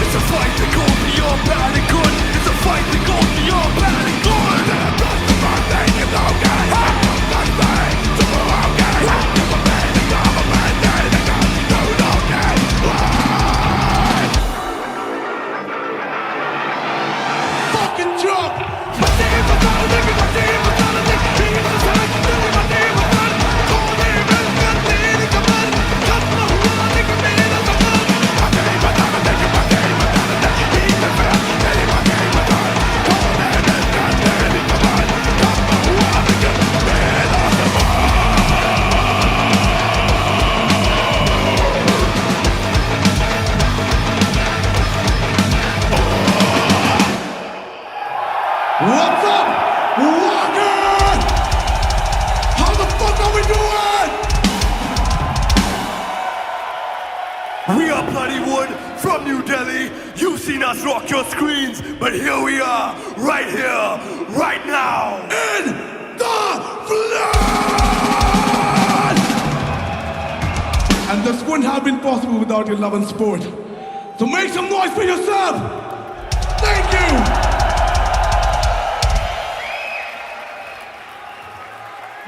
It's a fight that goes beyond bad and good. It's a fight that goes beyond bad and good. That's the right thing, it's okay. That's the right thing, it's okay. Government, the government, they got no okay. Fucking job. My team was not a nigga, my team was not a nigga. He was a son, my team was not a nigga. Call me, man, got the nigga, man. Got no one, nigga, man, that's a man. My team was not a nigga, my team was not a nigga. He was a man, my team was not a nigga. Call me, man, got the nigga, man. Got no one, nigga, man, that's a man. What's up, Walker? How the fuck are we doing? We are Bloodywood from New Delhi. You've seen us rock your screens, but here we are, right here, right now, in the flood! And this wouldn't have been possible without your love and sport. So make some noise for yourself! Thank you!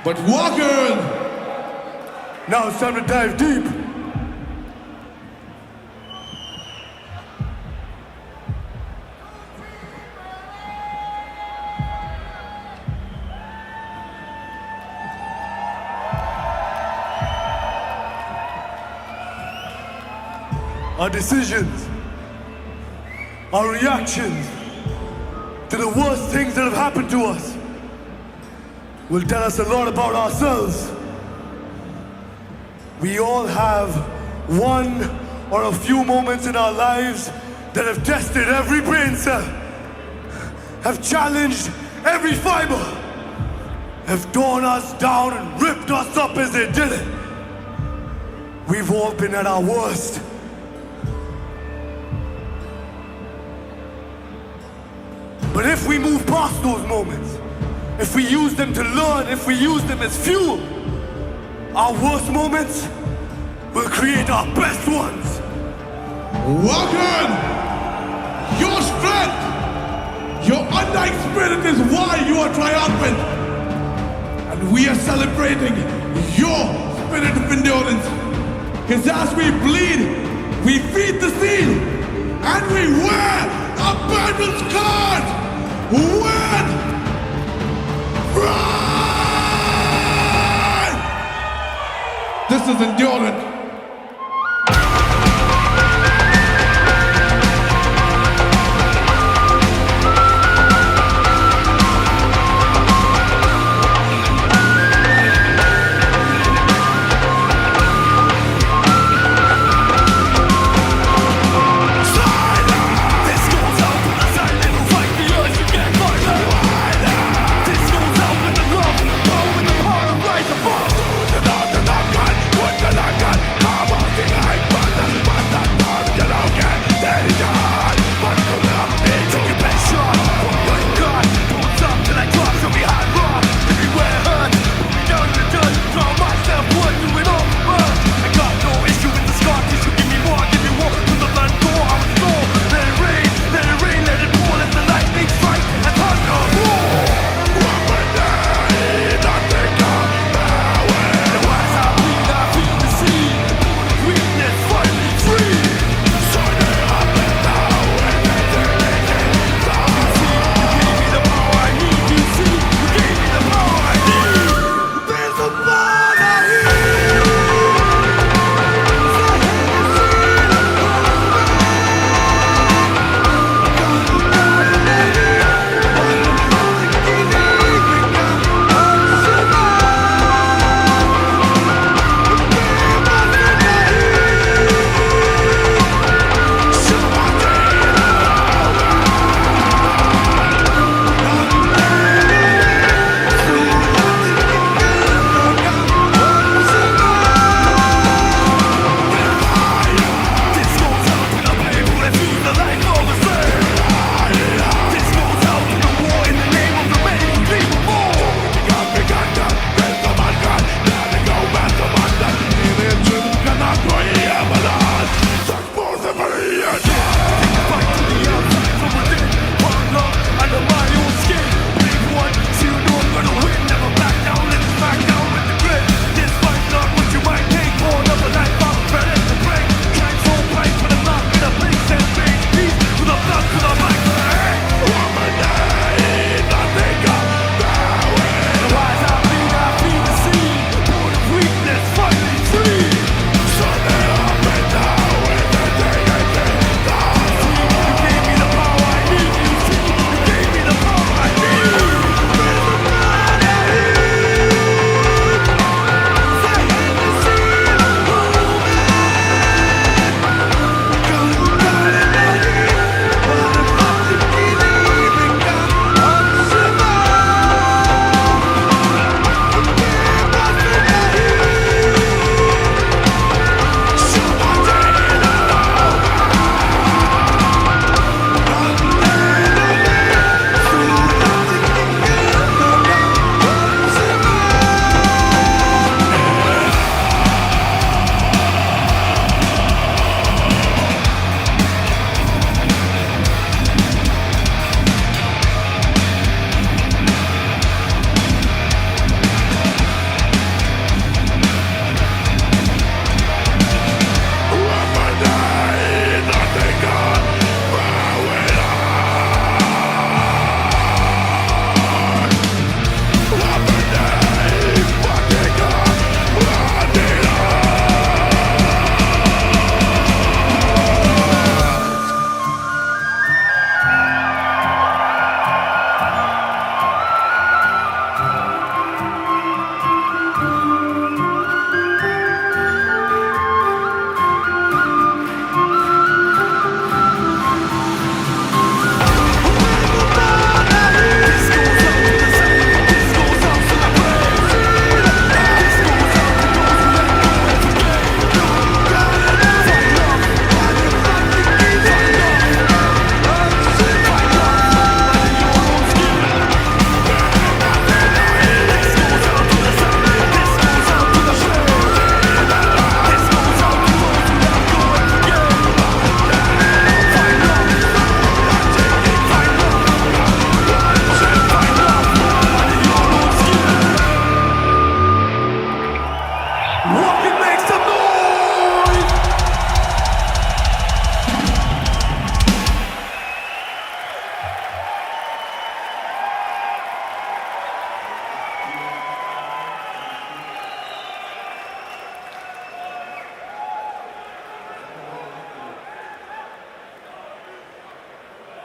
But Walker! Now it's time to dive deep. Our decisions, our reactions to the worst things that have happened to us will tell us a lot about ourselves. We all have one or a few moments in our lives that have tested every brain cell, have challenged every fiber, have torn us down and ripped us up as they did it. We've all been at our worst. But if we move past those moments, if we use them to learn, if we use them as fuel, our worst moments will create our best ones. Walker! Your strength, your undying spirit is why you are triumphant. And we are celebrating your spirit of endurance. Because as we bleed, we feed the seed, and we wear our battle scars with pride! This is endurance. Gun,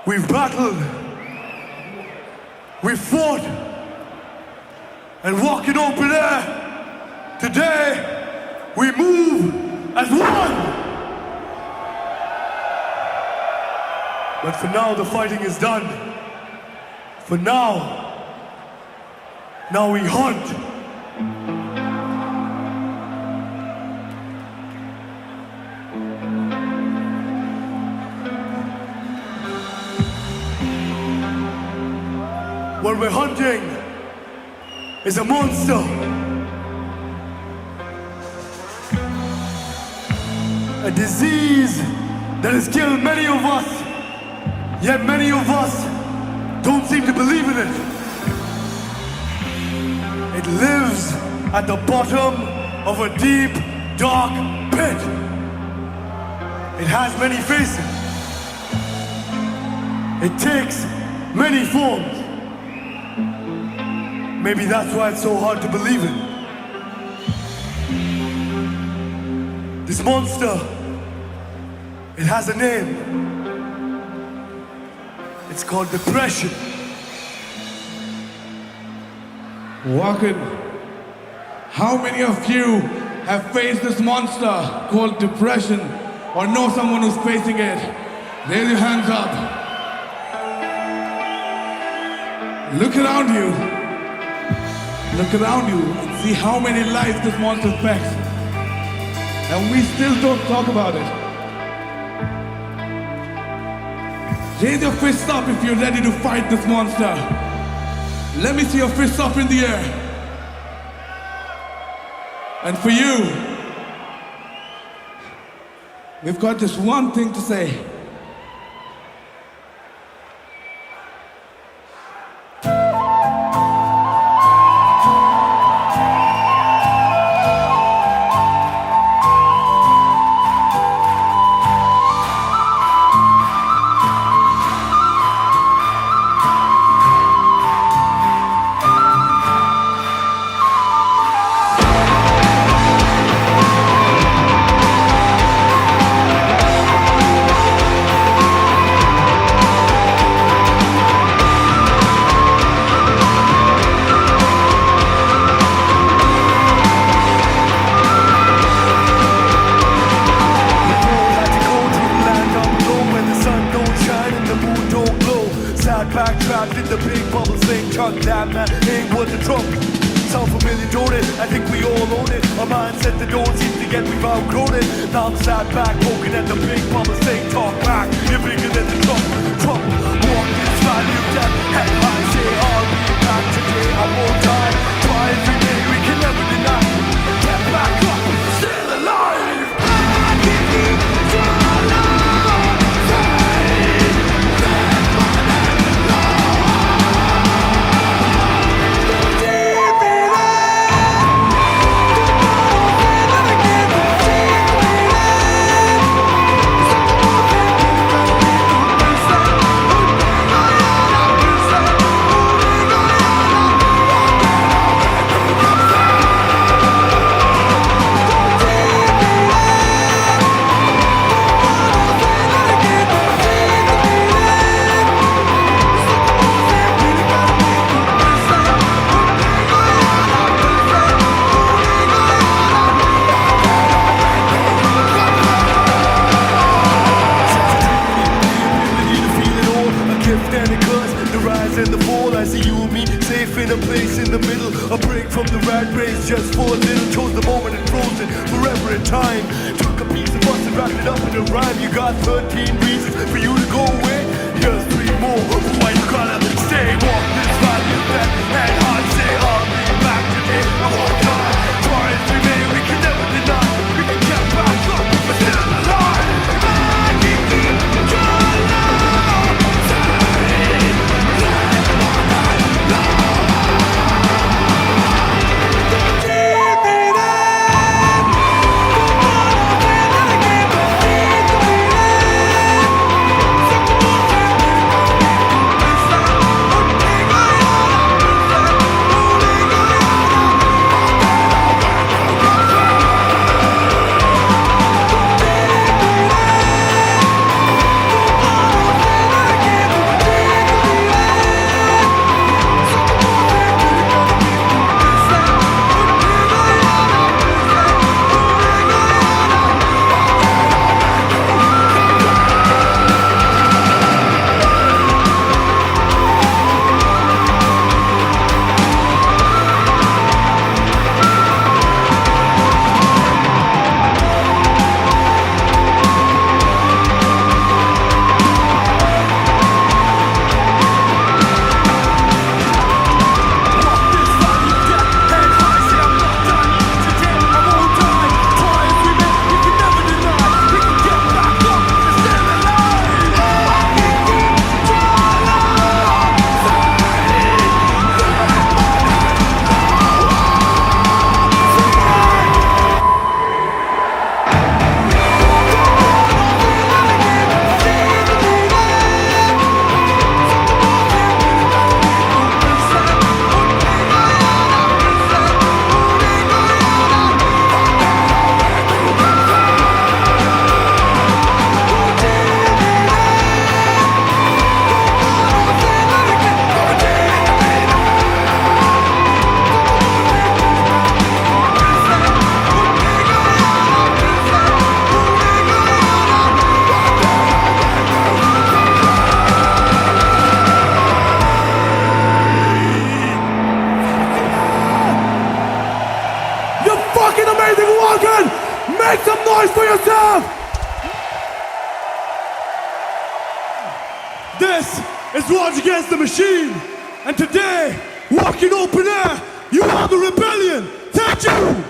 We've battled. We've fought. And walk in open air. Today, we move as one. But for now, the fighting is done. For now we hunt. What we're hunting is a monster. A disease that has killed many of us, yet many of us don't seem to believe in it. It lives at the bottom of a deep, dark pit. It has many faces. It takes many forms. Maybe that's why it's so hard to believe in. This monster, it has a name. It's called depression. Walking. How many of you have faced this monster called depression or know someone who's facing it? Raise your hands up. Look around you. Look around you and see how many lives this monster affects. And we still don't talk about it. Raise your fists up if you're ready to fight this monster. Let me see your fists up in the air. And for you, we've got just one thing to say. noise for yourself! This is Raj Against the Machine, and today, walking open air, you are the rebellion. Thank you!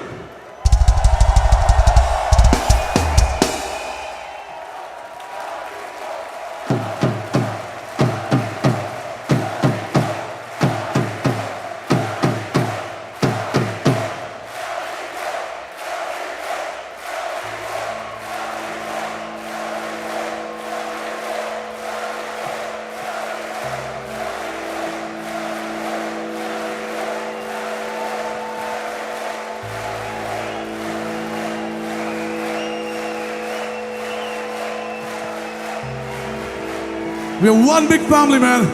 We are one big family, man.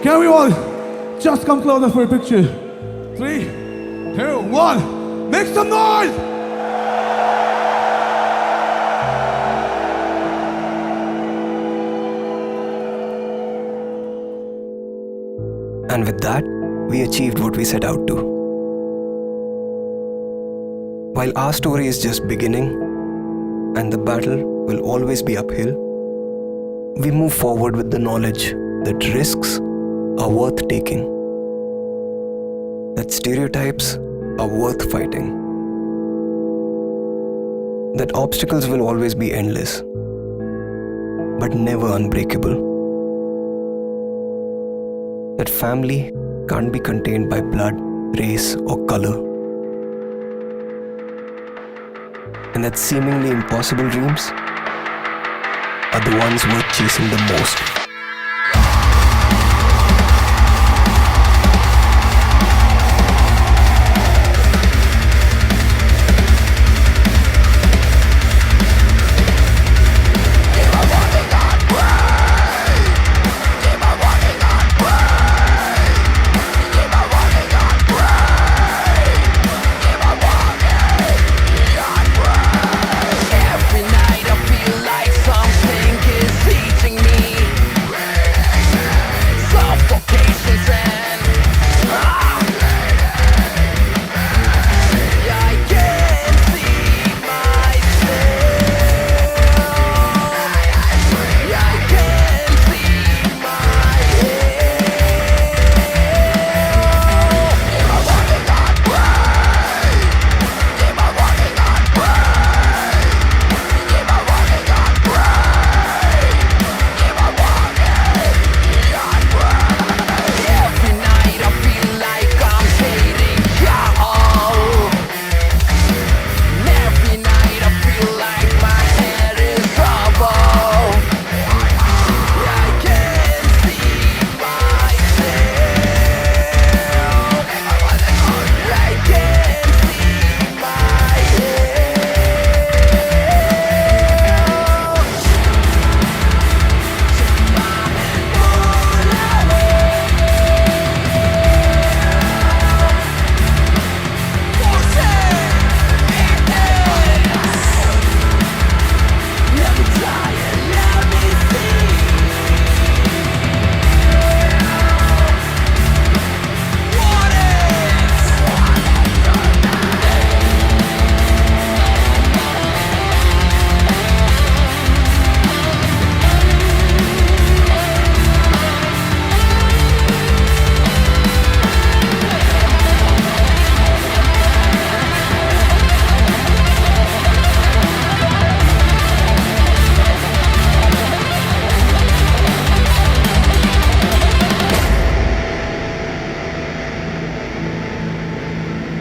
Can we all just come closer for a picture? 3, 2, 1. Make some noise! And with that, we achieved what we set out to. While our story is just beginning, and the battle will always be uphill, we move forward with the knowledge that risks are worth taking, that stereotypes are worth fighting, that obstacles will always be endless, but never unbreakable, that family can't be contained by blood, race, or color, and that seemingly impossible dreams are the ones worth chasing the most.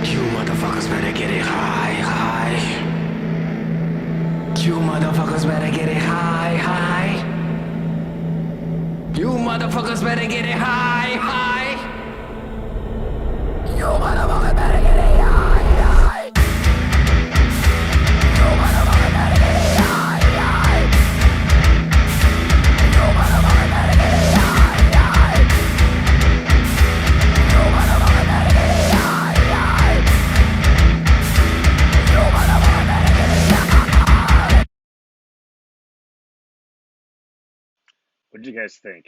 You motherfuckers better get it high, high. You motherfuckers better get it high, high. You motherfuckers better get it high, high. You motherfuckers better get it high, high. You motherfuckers better get it high, high. You motherfuckers better get it high, high. You motherfuckers better get it high. What did you guys think?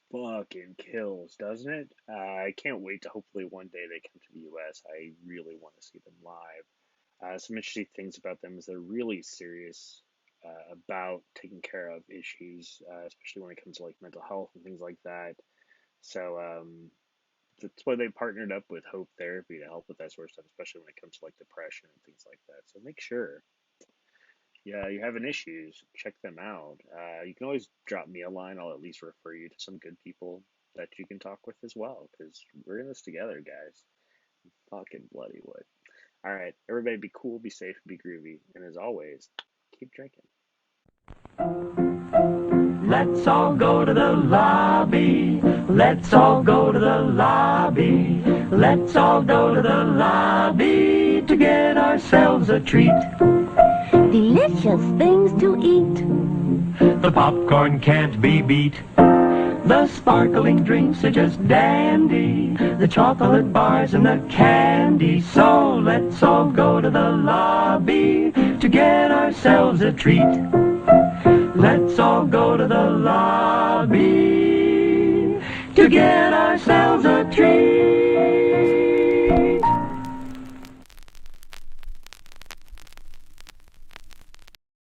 Fucking kills, doesn't it? I can't wait to hopefully one day they come to the US. I really want to see them live. Some interesting things about them is they're really serious about taking care of issues, especially when it comes to like mental health and things like that. So that's why they partnered up with Hope Therapy to help with that sort of stuff, especially when it comes to like depression and things like that. So make sure, yeah, you're having issues, check them out. You can always drop me a line. I'll at least refer you to some good people that you can talk with as well, because we're in this together, guys. Fucking Bloodywood. All right, everybody be cool, be safe, be groovy, and as always, keep drinking. Let's all go to the lobby. Let's all go to the lobby. Let's all go to the lobby to get ourselves a treat. Delicious things to eat. The popcorn can't be beat. The sparkling drinks are just dandy. The chocolate bars and the candy. So let's all go to the lobby to get ourselves a treat. Let's all go to the lobby to get ourselves a treat.